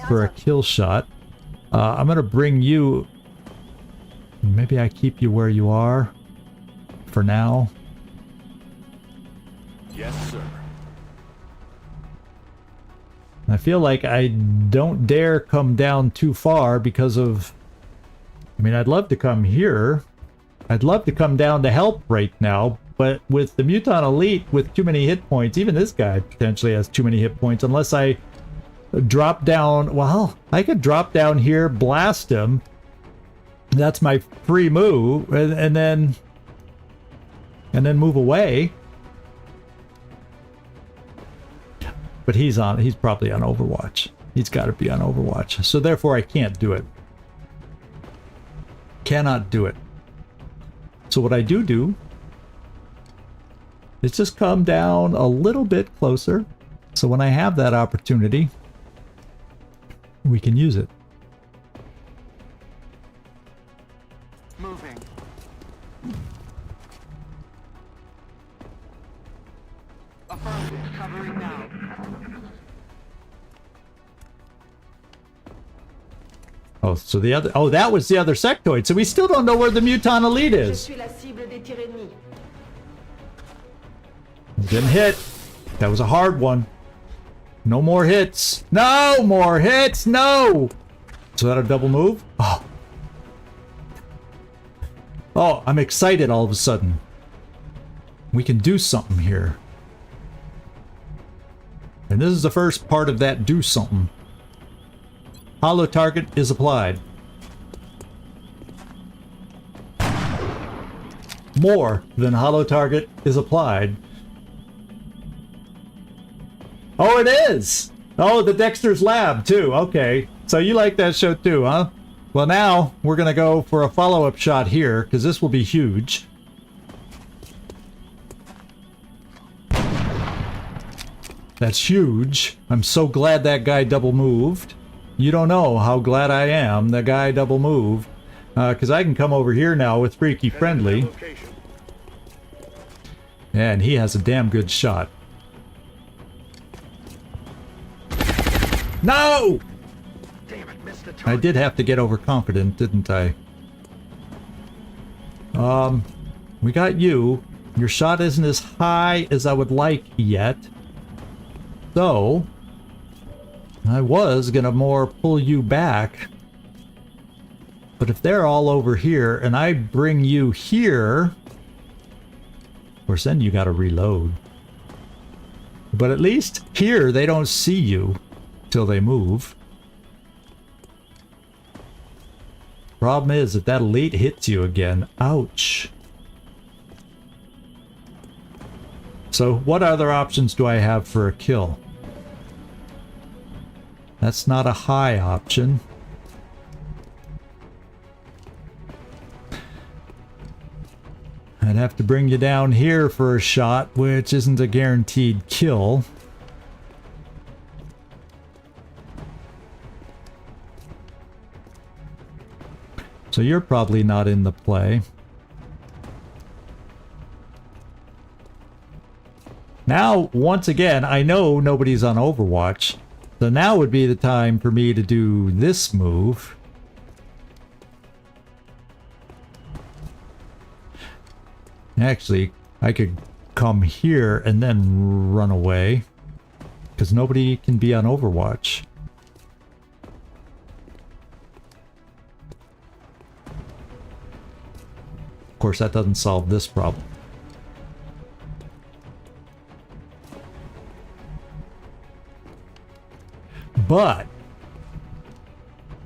for a kill shot. I'm going to bring you... Maybe I keep you where you are for now. Yes, sir. I feel like I don't dare come down too far because of... I mean, I'd love to come here. I'd love to come down to help right now, but with the Mutant Elite with too many hit points, even this guy potentially has too many hit points, unless I drop down... Well, I could drop down here, blast him. That's my free move, and then move away. But he's probably on Overwatch. He's got to be on Overwatch. So therefore I can't do it. Cannot do it. So what I do is just come down a little bit closer. So when I have that opportunity, we can use it. Moving. Affirmative. Covering now. Oh, so the other... Oh, that was the other sectoid. So we still don't know where the Mutant Elite Je is. suis la cible des tirs ennemis. Didn't hit. That was a hard one. No more hits. No more hits. No. So that a double move? Oh. Oh, I'm excited all of a sudden. We can do something here. And this is the first part of that do something. Hollow target is applied. More than hollow target is applied. Oh, it is! Oh, the Dexter's Lab, too. Okay. So you like that show, too, huh? Well, now we're going to go for a follow-up shot here, because this will be huge. That's huge. I'm so glad that guy double moved. You don't know how glad I am the guy double moved. Because I can come over here now with Freaky Friendly. And he has a damn good shot. No! Damn it, missed the target. I did have to get overconfident, didn't I? We got you. Your shot isn't as high as I would like yet. So, I was gonna more pull you back. But if they're all over here and I bring you here, of course then you gotta reload. But at least here they don't see you till they move. Problem is that that elite hits you again. Ouch. So what other options do I have for a kill? That's not a high option. I'd have to bring you down here for a shot, which isn't a guaranteed kill. So you're probably not in the play. Now, once again, I know nobody's on Overwatch. So now would be the time for me to do this move. Actually, I could come here and then run away. Because nobody can be on Overwatch. Of course, that doesn't solve this problem. But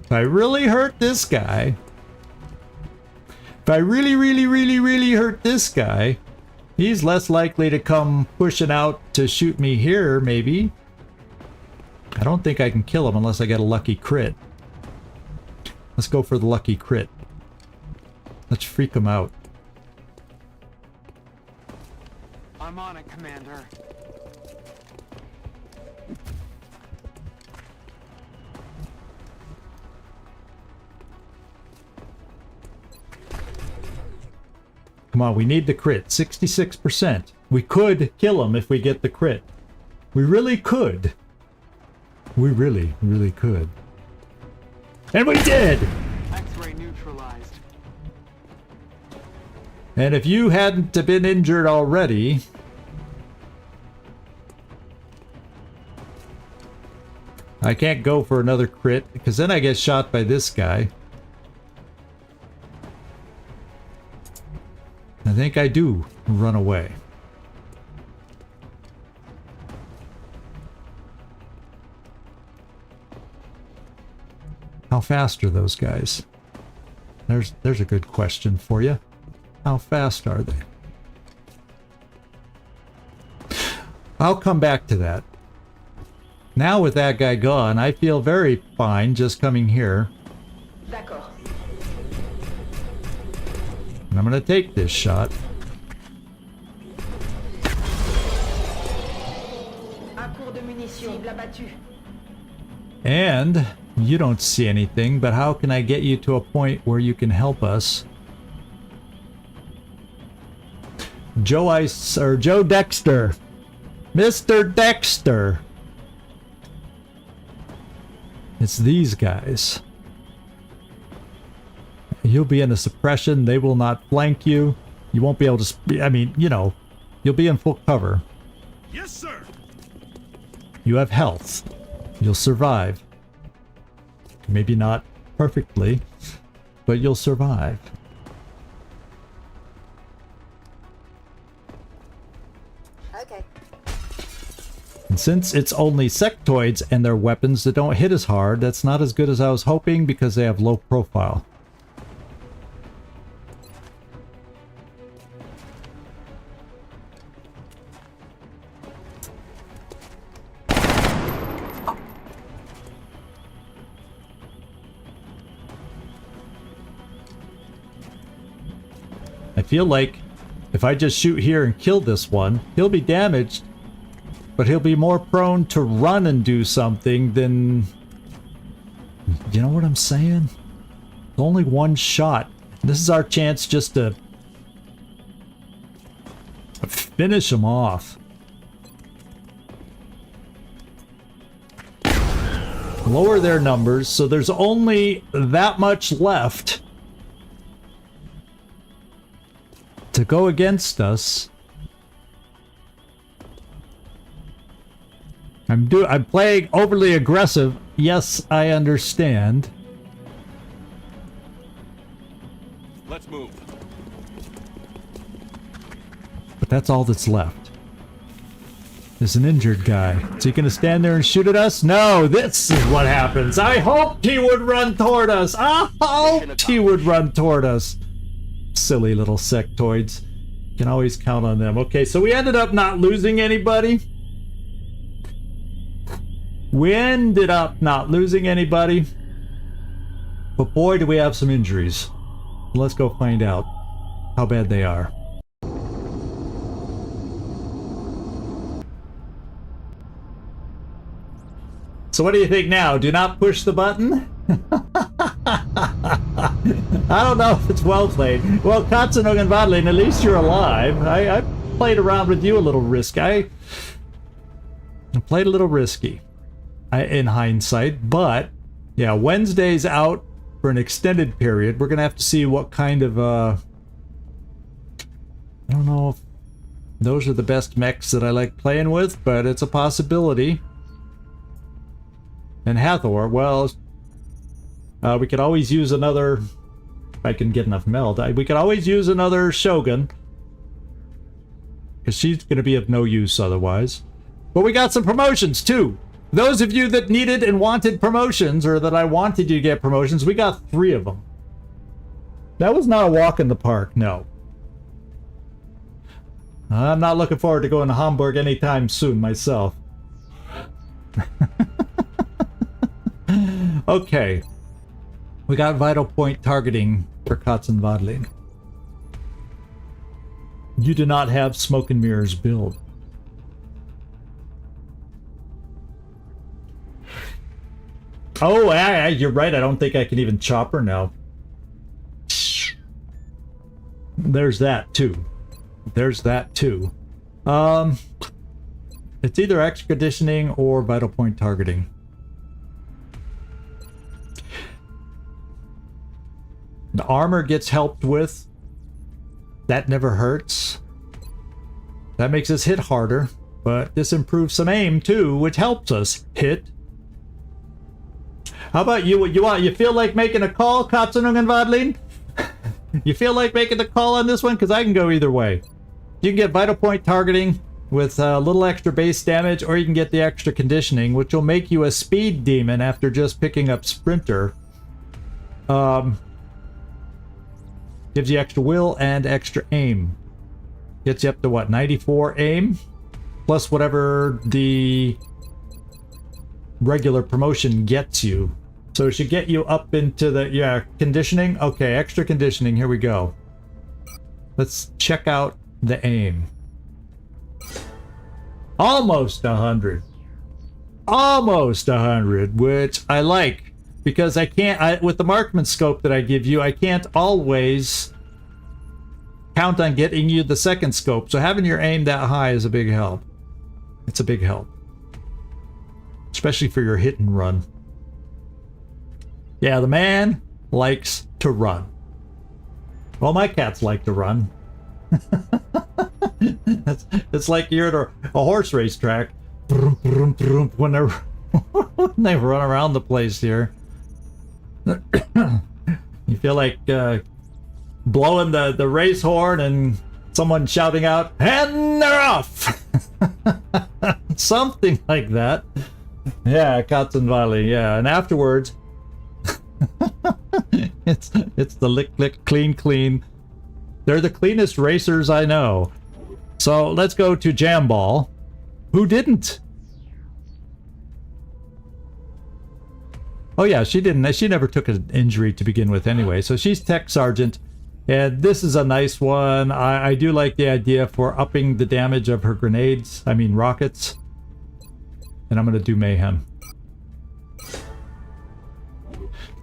if I really hurt this guy, if If I really, really, really, really hurt this guy, he's less likely to come pushing out to shoot me here, maybe. I don't think I can kill him unless I get a lucky crit. Let's go for the lucky crit. Let's freak him out. I'm on it, Commander. Come on, we need the crit. 66%. We could kill him if we get the crit. We really could. We really, really could. And we did! X-ray neutralized. And if you hadn't been injured already... I can't go for another crit, because then I get shot by this guy. I think I do run away. How fast are those guys? There's a good question for you. How fast are they? I'll come back to that. Now with that guy gone, I feel very fine just coming here. D'accord. And I'm gonna take this shot. Un cours de munitions. Cible abattue. And you don't see anything, but how can I get you to a point where you can help us? Joe Dexter. Mr. Dexter. It's these guys. You'll be in a suppression. They will not flank you. You won't be able to... I mean, you know, you'll be in full cover. Yes, sir. You have health. You'll survive. Maybe not perfectly, but you'll survive. Okay. And since it's only sectoids and they're weapons that don't hit as hard, that's not as good as I was hoping because they have low profile. I feel like if I just shoot here and kill this one, he'll be damaged, but he'll be more prone to run and do something than... You know what I'm saying? Only one shot. This is our chance just to finish him off. Lower their numbers, so there's only that much left to go against us. I'm playing overly aggressive. Yes, I understand. Let's move. But that's all that's left. There's an injured guy. Is he gonna stand there and shoot at us? No, this is what happens. I hoped he would run toward us. I hoped he would run toward us. Silly little sectoids. You can always count on them. Okay, so we ended up not losing anybody. We ended up not losing anybody. But boy, do we have some injuries. Let's go find out how bad they are. So what do you think now? Do not push the button? I don't know if it's well played. Well, Katsunogan Vadlin, at least you're alive. I played around with you a little risky. I played a little risky in hindsight, but yeah, Wednesday's out for an extended period. We're gonna have to see what kind of I don't know if those are the best mechs that I like playing with, but it's a possibility. And Hathor, well, we could always use another, if I can get enough meld, we could always use another Shogun, because she's going to be of no use otherwise. But we got some promotions too. Those of you that needed and wanted promotions, or that I wanted you to get promotions, we got 3 of them. That was not a walk in the park, no. I'm not looking forward to going to Hamburg anytime soon myself. Okay. We got vital point targeting for Katzenwadling. You do not have smoke and mirrors build. Oh, you're right. I don't think I can even chop her now. There's that too. There's that too. It's either extra conditioning or vital point targeting. The armor gets helped with. That never hurts. That makes us hit harder, but this improves some aim too, which helps us hit. How about you? You feel like making a call, Katzenungenwadling? You feel like making the call on this one? Because I can go either way. You can get vital point targeting with a little extra base damage, or you can get the extra conditioning, which will make you a speed demon after just picking up Sprinter. Gives you extra will and extra aim. Gets you up to what, 94 aim? Plus whatever the regular promotion gets you. So it should get you up into the, yeah, conditioning. Okay, extra conditioning, here we go. Let's check out the aim. Almost 100. Almost 100, which I like. Because I can't, with the marksman scope that I give you, I can't always count on getting you the second scope. So having your aim that high is a big help. It's a big help. Especially for your hit and run. Yeah, the man likes to run. Well, my cats like to run. It's like you're at a horse race track. When they run around the place here. You feel like blowing the race horn and someone shouting out, "And they're off!" Something like that. Yeah, Katzenwadling, yeah. And afterwards, it's the lick, lick, clean, clean. They're the cleanest racers I know. So let's go to Jamball, who didn't. Oh yeah, she didn't. She never took an injury to begin with anyway. So she's Tech Sergeant. And this is a nice one. I do like the idea for upping the damage of her grenades. I mean rockets. And I'm going to do Mayhem.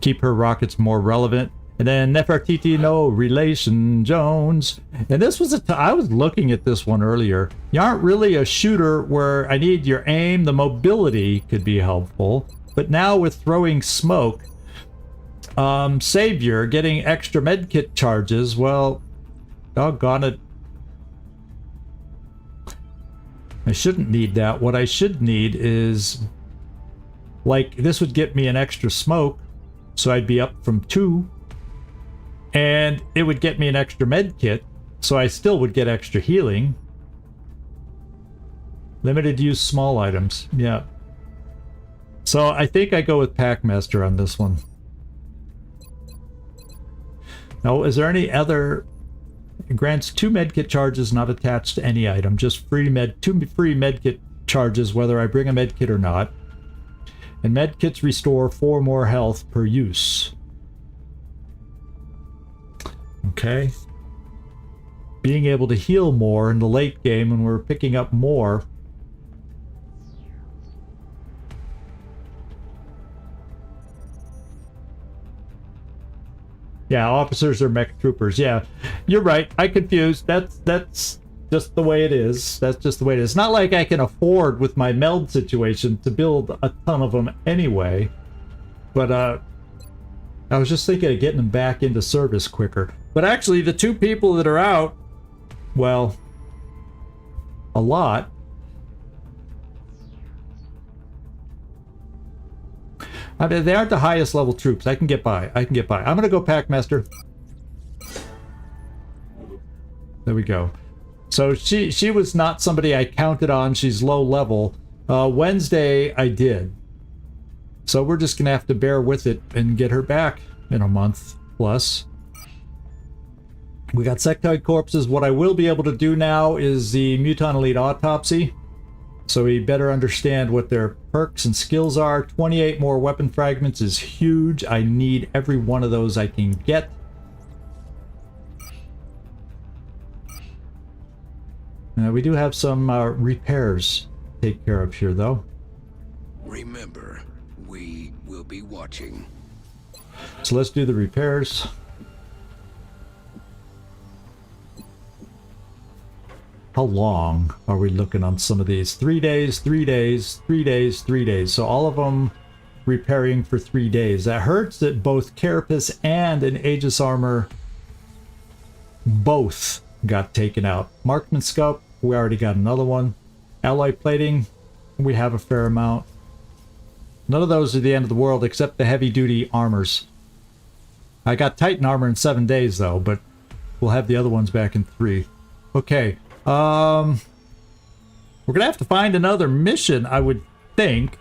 Keep her rockets more relevant. And then Nefertiti, no relation, Jones. And this was I was looking at this one earlier. You aren't really a shooter where I need your aim. The mobility could be helpful. But now with throwing smoke, Savior getting extra medkit charges, well, doggone it. I shouldn't need that. What I should need is, like, this would get me an extra smoke, so I'd be up from 2. And it would get me an extra medkit, so I still would get extra healing. Limited use small items, yeah. So I think I go with Packmaster on this one. Now, is there any other? It grants 2 medkit charges not attached to any item. Just 2 free medkit charges whether I bring a medkit or not. And medkits restore 4 more health per use. Okay. Being able to heal more in the late game when we're picking up more. Yeah, officers are mech troopers. Yeah, you're right. I confused. That's just the way it is. That's just the way it is. It's not like I can afford with my meld situation to build a ton of them anyway. But I was just thinking of getting them back into service quicker. But actually, the 2 people that are out, well, a lot. I mean, they aren't the highest level troops. I can get by. I can get by. I'm going to go Packmaster. There we go. So she was not somebody I counted on. She's low level. Wednesday, I did. So we're just going to have to bear with it and get her back in a month plus. We got sectoid corpses. What I will be able to do now is the Mutant Elite Autopsy. So we better understand what their perks and skills are. 28 more weapon fragments is huge. I need every one of those I can get. We do have some repairs to take care of here, though. Remember, we will be watching. So let's do the repairs. How long are we looking on some of these? 3 days, 3 days, 3 days, 3 days. So all of them repairing for 3 days. That hurts that both Carapace and an Aegis Armor both got taken out. Marksman Scope, we already got another one. Alloy Plating, we have a fair amount. None of those are the end of the world except the heavy-duty armors. I got Titan Armor in 7 days, though, but we'll have the other ones back in 3. Okay. We're gonna have to find another mission, I would think.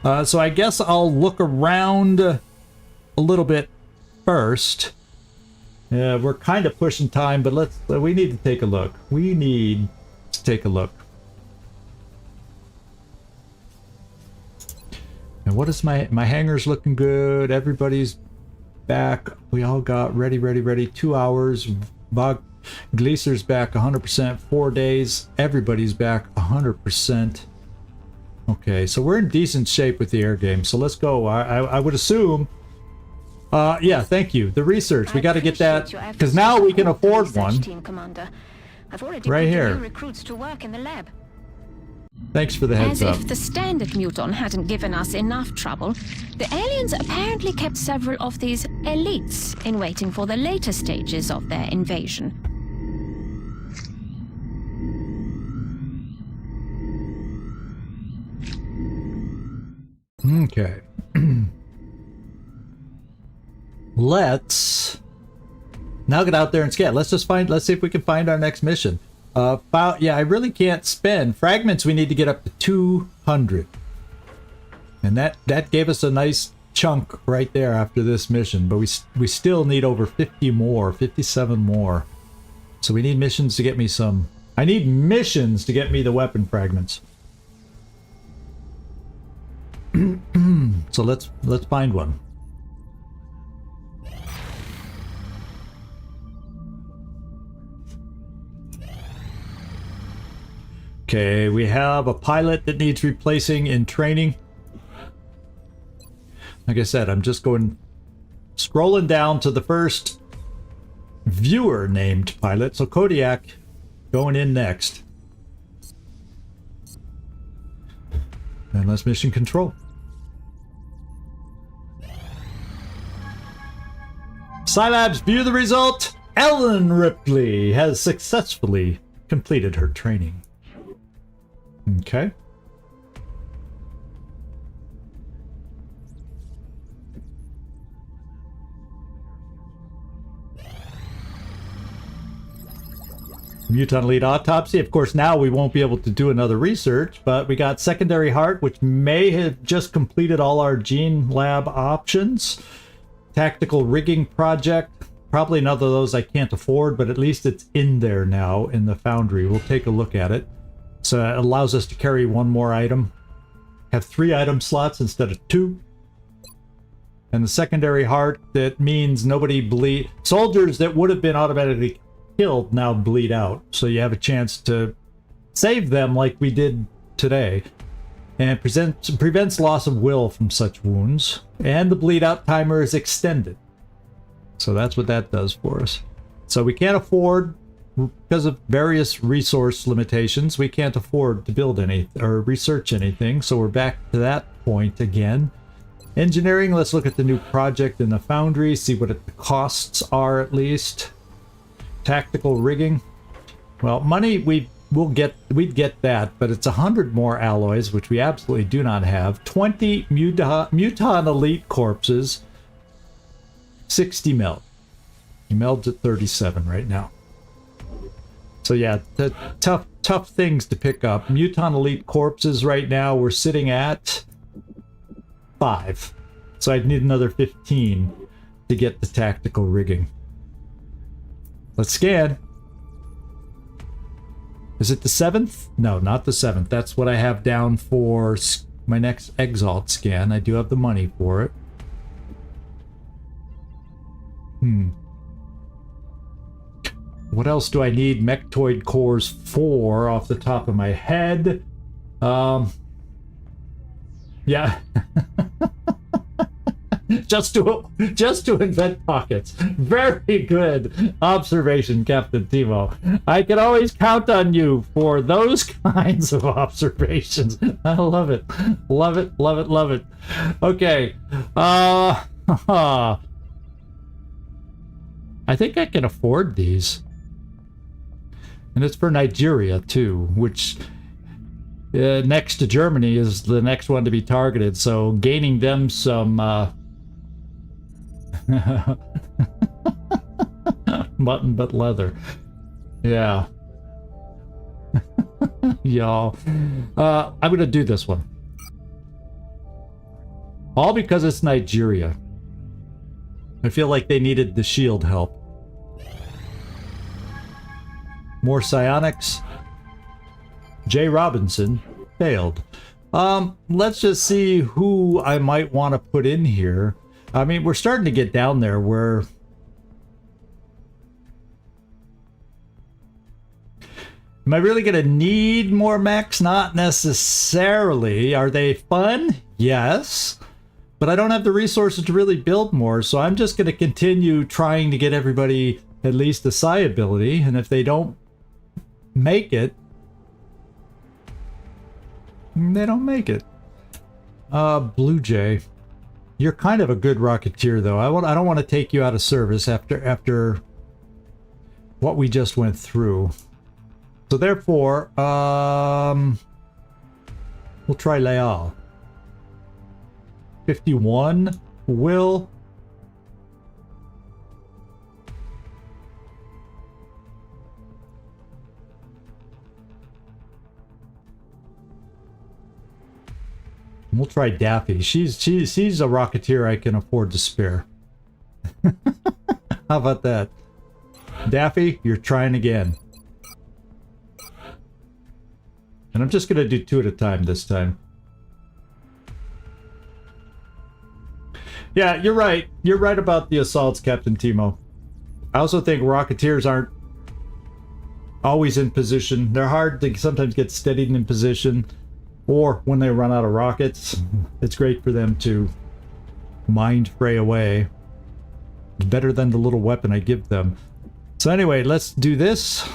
So I guess I'll look around a little bit first. We're kind of pushing time, but we need to take a look. We need to take a look. And what is my hangar's looking good? Everybody's back. We all got ready. 2 hours. Gleaser's back 100%, 4 days. Everybody's back 100%. Okay, so we're in decent shape with the air game, so let's go. I would assume... yeah, thank you. The research, we got to get that, because now we can afford one. I've already right here. Recruits to work in the lab. Thanks for the heads up. As if the standard muton hadn't given us enough trouble, the aliens apparently kept several of these elites in waiting for the later stages of their invasion. Okay. Let's now get out there and scan. Let's see if we can find our next mission. Yeah, I really can't spend fragments. We need to get up to 200, and that gave us a nice chunk right there after this mission. But we still need over 50 more, 57 more. So we need missions to get me some. I need missions to get me the weapon fragments. So let's find one. Okay, we have a pilot that needs replacing in training. Like I said, I'm just scrolling down to the first viewer named pilot. So Kodiak going in next. And let's mission control. Scilabs, view the result. Ellen Ripley has successfully completed her training. Okay. Mutant Elite Autopsy. Of course, now we won't be able to do another research, but we got Secondary Heart, which may have just completed all our Gene Lab options. Tactical Rigging Project. Probably none of those I can't afford, but at least it's in there now in the Foundry. We'll take a look at it. So it allows us to carry one more item. Have 3 item slots instead of 2. And the Secondary Heart, that means nobody bleed. Soldiers that would have been automatically killed now bleed out. So you have a chance to save them like we did today. And prevents loss of will from such wounds. And the bleed out timer is extended. So that's what that does for us. So we can't afford, because of various resource limitations, we can't afford to build any or research anything. So we're back to that point again. Engineering, let's look at the new project in the Foundry, see what the costs are at least. Tactical rigging. Well, money we'd get that, but it's 100 more alloys, which we absolutely do not have. 20 Mutant Elite corpses. 60 meld. He melds at 37 right now. So yeah, the tough things to pick up. Mutant Elite corpses right now, we're sitting at 5. So I'd need another 15 to get the tactical rigging. Let's scan. Is it the 7th? No, not the 7th. That's what I have down for my next Exalt scan. I do have the money for it. What else do I need Mechtoid cores for off the top of my head? Yeah. just to invent pockets. Very good observation, Captain Timo. I can always count on you for those kinds of observations. I love it. Love it, love it, love it. Okay. I think I can afford these. And it's for Nigeria, too, which next to Germany is the next one to be targeted. So gaining them some mutton but leather. Yeah. Y'all. I'm going to do this one. All because it's Nigeria. I feel like they needed the shield help. More psionics. Jay Robinson failed. Let's just see who I might want to put in here. I mean, we're starting to get down there where... Am I really going to need more mechs? Not necessarily. Are they fun? Yes. But I don't have the resources to really build more, so I'm just going to continue trying to get everybody at least a psi ability, and if they don't make it, they don't make it. Blue Jay, you're kind of a good Rocketeer, though. I don't want to take you out of service after what we just went through. So therefore, we'll try Leal. 51 will. We'll try Daffy. She's a Rocketeer I can afford to spare. How about that? Daffy, you're trying again. And I'm just going to do 2 at a time this time. Yeah, you're right. You're right about the assaults, Captain Timo. I also think Rocketeers aren't always in position. They're hard to sometimes get steadied in position. Or when they run out of rockets, it's great for them to mind fray away. It's better than the little weapon I give them. So anyway, let's do this.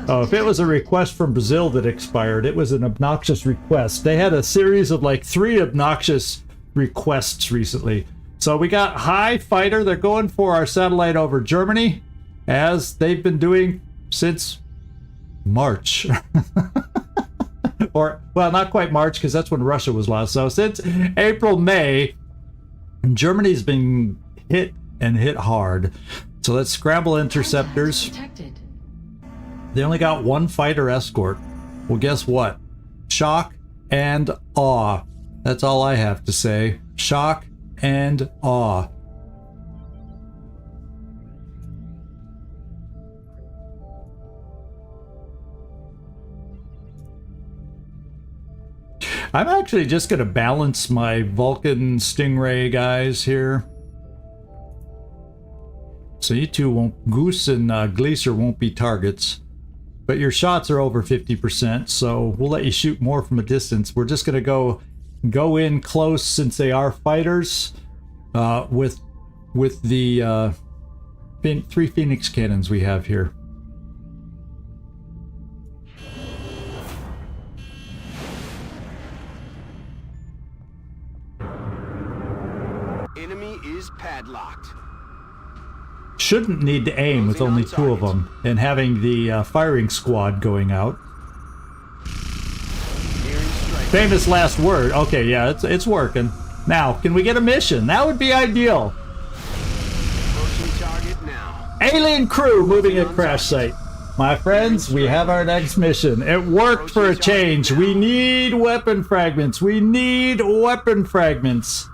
Oh, if it was a request from Brazil that expired, it was an obnoxious request. They had a series of like 3 obnoxious requests recently. So we got High Fighter. They're going for our satellite over Germany, as they've been doing since March. Or, well, not quite March, because that's when Russia was lost. So since April, May, Germany's been hit and hit hard. So let's scramble interceptors. They only got 1 fighter escort. Well, guess what? Shock and awe. That's all I have to say. Shock and awe. I'm actually just going to balance my Vulcan Stingray guys here. So you two won't... Goose and Gleaser won't be targets. But your shots are over 50%, so we'll let you shoot more from a distance. We're just going to go in close since they are fighters with the 3 Phoenix cannons we have here. Enemy is padlocked. Shouldn't need to aim with only 2 of them, and having the firing squad going out. Famous last word. Okay, yeah, it's working. Now, can we get a mission? That would be ideal. Target now. Alien crew moving at crash site. My friends, we have our next mission. It worked for a change. We need weapon fragments. We need weapon fragments.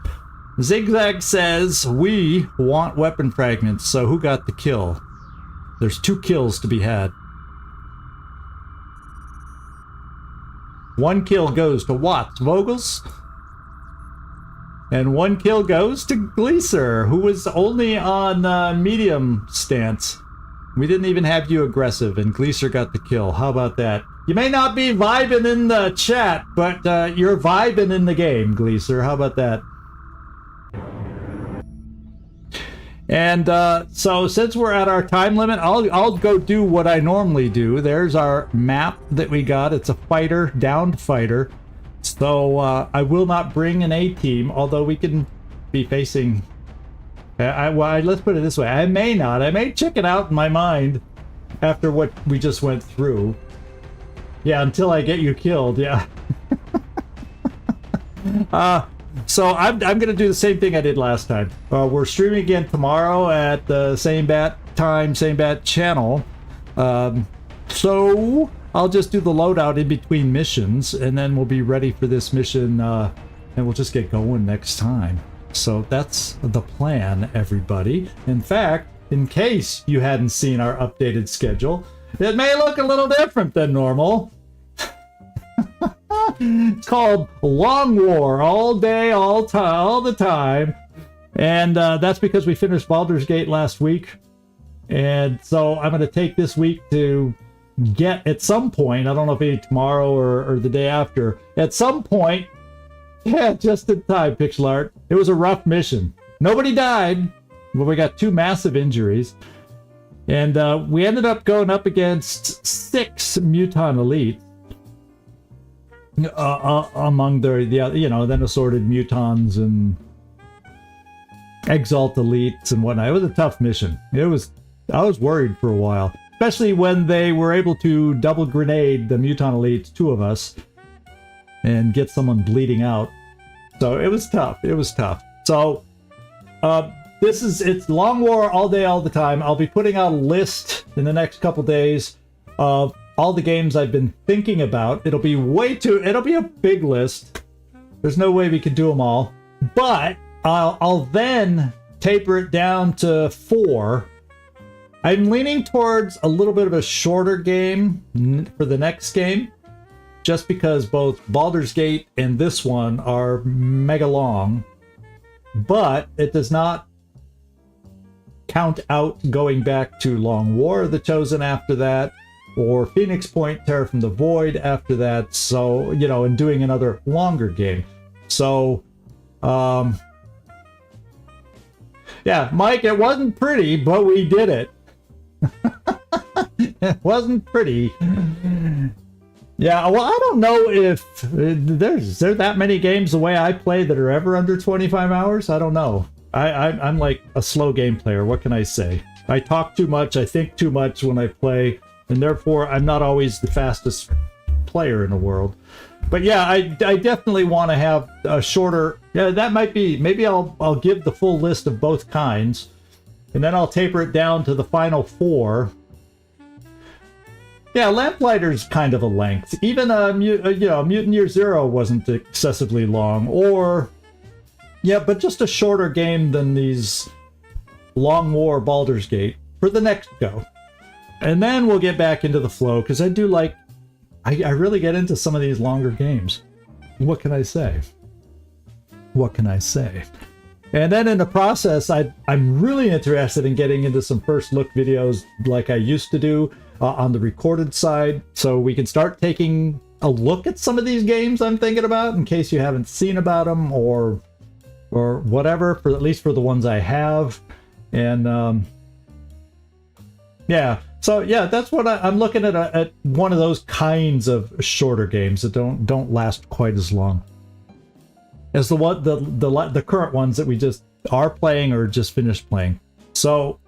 Zigzag says, we want weapon fragments, so who got the kill? There's 2 kills to be had. 1 kill goes to Watts Vogels. And 1 kill goes to Gleaser, who was only on medium stance. We didn't even have you aggressive, and Gleaser got the kill. How about that? You may not be vibing in the chat, but you're vibing in the game, Gleaser. How about that? And so since we're at our time limit, I'll go do what I normally do. There's our map that we got. It's a fighter, downed fighter. So I will not bring an A-team, although we can be facing... let's put it this way. I may not. I may check it out in my mind after what we just went through. Yeah, until I get you killed, yeah. So I'm going to do the same thing I did last time. We're streaming again tomorrow at the same bat time, same bat channel. So I'll just do the loadout in between missions, and then we'll be ready for this mission, and we'll just get going next time. So that's the plan, everybody. In fact, in case you hadn't seen our updated schedule, it may look a little different than normal. It's called Long War, all day, all the time. And that's because we finished Baldur's Gate last week. And so I'm going to take this week to get, at some point, I don't know if it's tomorrow or the day after, at some point, yeah, just in time, Pixel Art. It was a rough mission. Nobody died, but we got 2 massive injuries. And we ended up going up against 6 Muton Elites. Among the you know, then assorted Mutons and Exalt Elites and whatnot. It was a tough mission. I was worried for a while, especially when they were able to double grenade the Muton Elites, 2 of us, and get someone bleeding out. So it was tough. It was tough. So it's Long War all day, all the time. I'll be putting out a list in the next couple days of all the games I've been thinking about. It'll be a big list. There's no way we could do them all. But I'll then taper it down to 4. I'm leaning towards a little bit of a shorter game for the next game, just because both Baldur's Gate and this one are mega long. But it does not count out going back to Long War of the Chosen after that, or Phoenix Point, Terror from the Void after that, so, you know, and doing another longer game. So, yeah, Mike, it wasn't pretty, but we did it. It wasn't pretty. Yeah, well, I don't know if there's that many games the way I play that are ever under 25 hours. I don't know. I'm like a slow game player. What can I say? I talk too much. I think too much when I play. And therefore, I'm not always the fastest player in the world. But yeah, I definitely want to have a shorter... Yeah, that might be... Maybe I'll give the full list of both kinds. And then I'll taper it down to the final 4. Yeah, Lamplighter's kind of a length. Even, Mutant Year Zero wasn't excessively long. Or... Yeah, but just a shorter game than these Long War Baldur's Gate for the next go. And then we'll get back into the flow, because I do like... I really get into some of these longer games. What can I say? What can I say? And then in the process, I'm really interested in getting into some first look videos like I used to do on the recorded side, so we can start taking a look at some of these games I'm thinking about, in case you haven't seen about them, or whatever, at least for the ones I have. And yeah, so yeah, that's what I'm looking at one of those kinds of shorter games that don't last quite as long as the current ones that we just are playing or just finished playing. So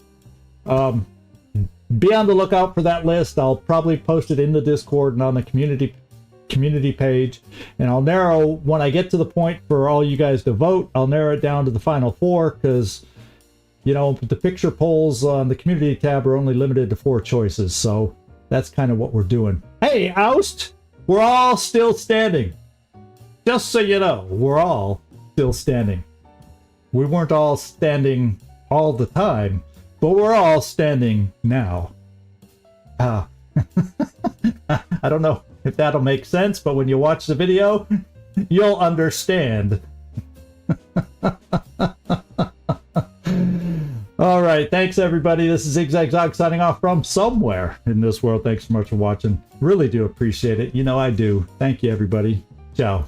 be on the lookout for that list. I'll probably post it in the Discord and on the community page, and I'll narrow, when I get to the point for all you guys to vote, I'll narrow it down to the final 4, because, you know, the picture polls on the community tab are only limited to 4 choices, so that's kind of what we're doing. Hey, Oust! We're all still standing. Just so you know, we're all still standing. We weren't all standing all the time, but we're all standing now. I don't know if that'll make sense, but when you watch the video, you'll understand. All right, thanks everybody. This is Zigzag signing off from somewhere in this world. Thanks so much for watching. Really do appreciate it. You know I do. Thank you, everybody. Ciao.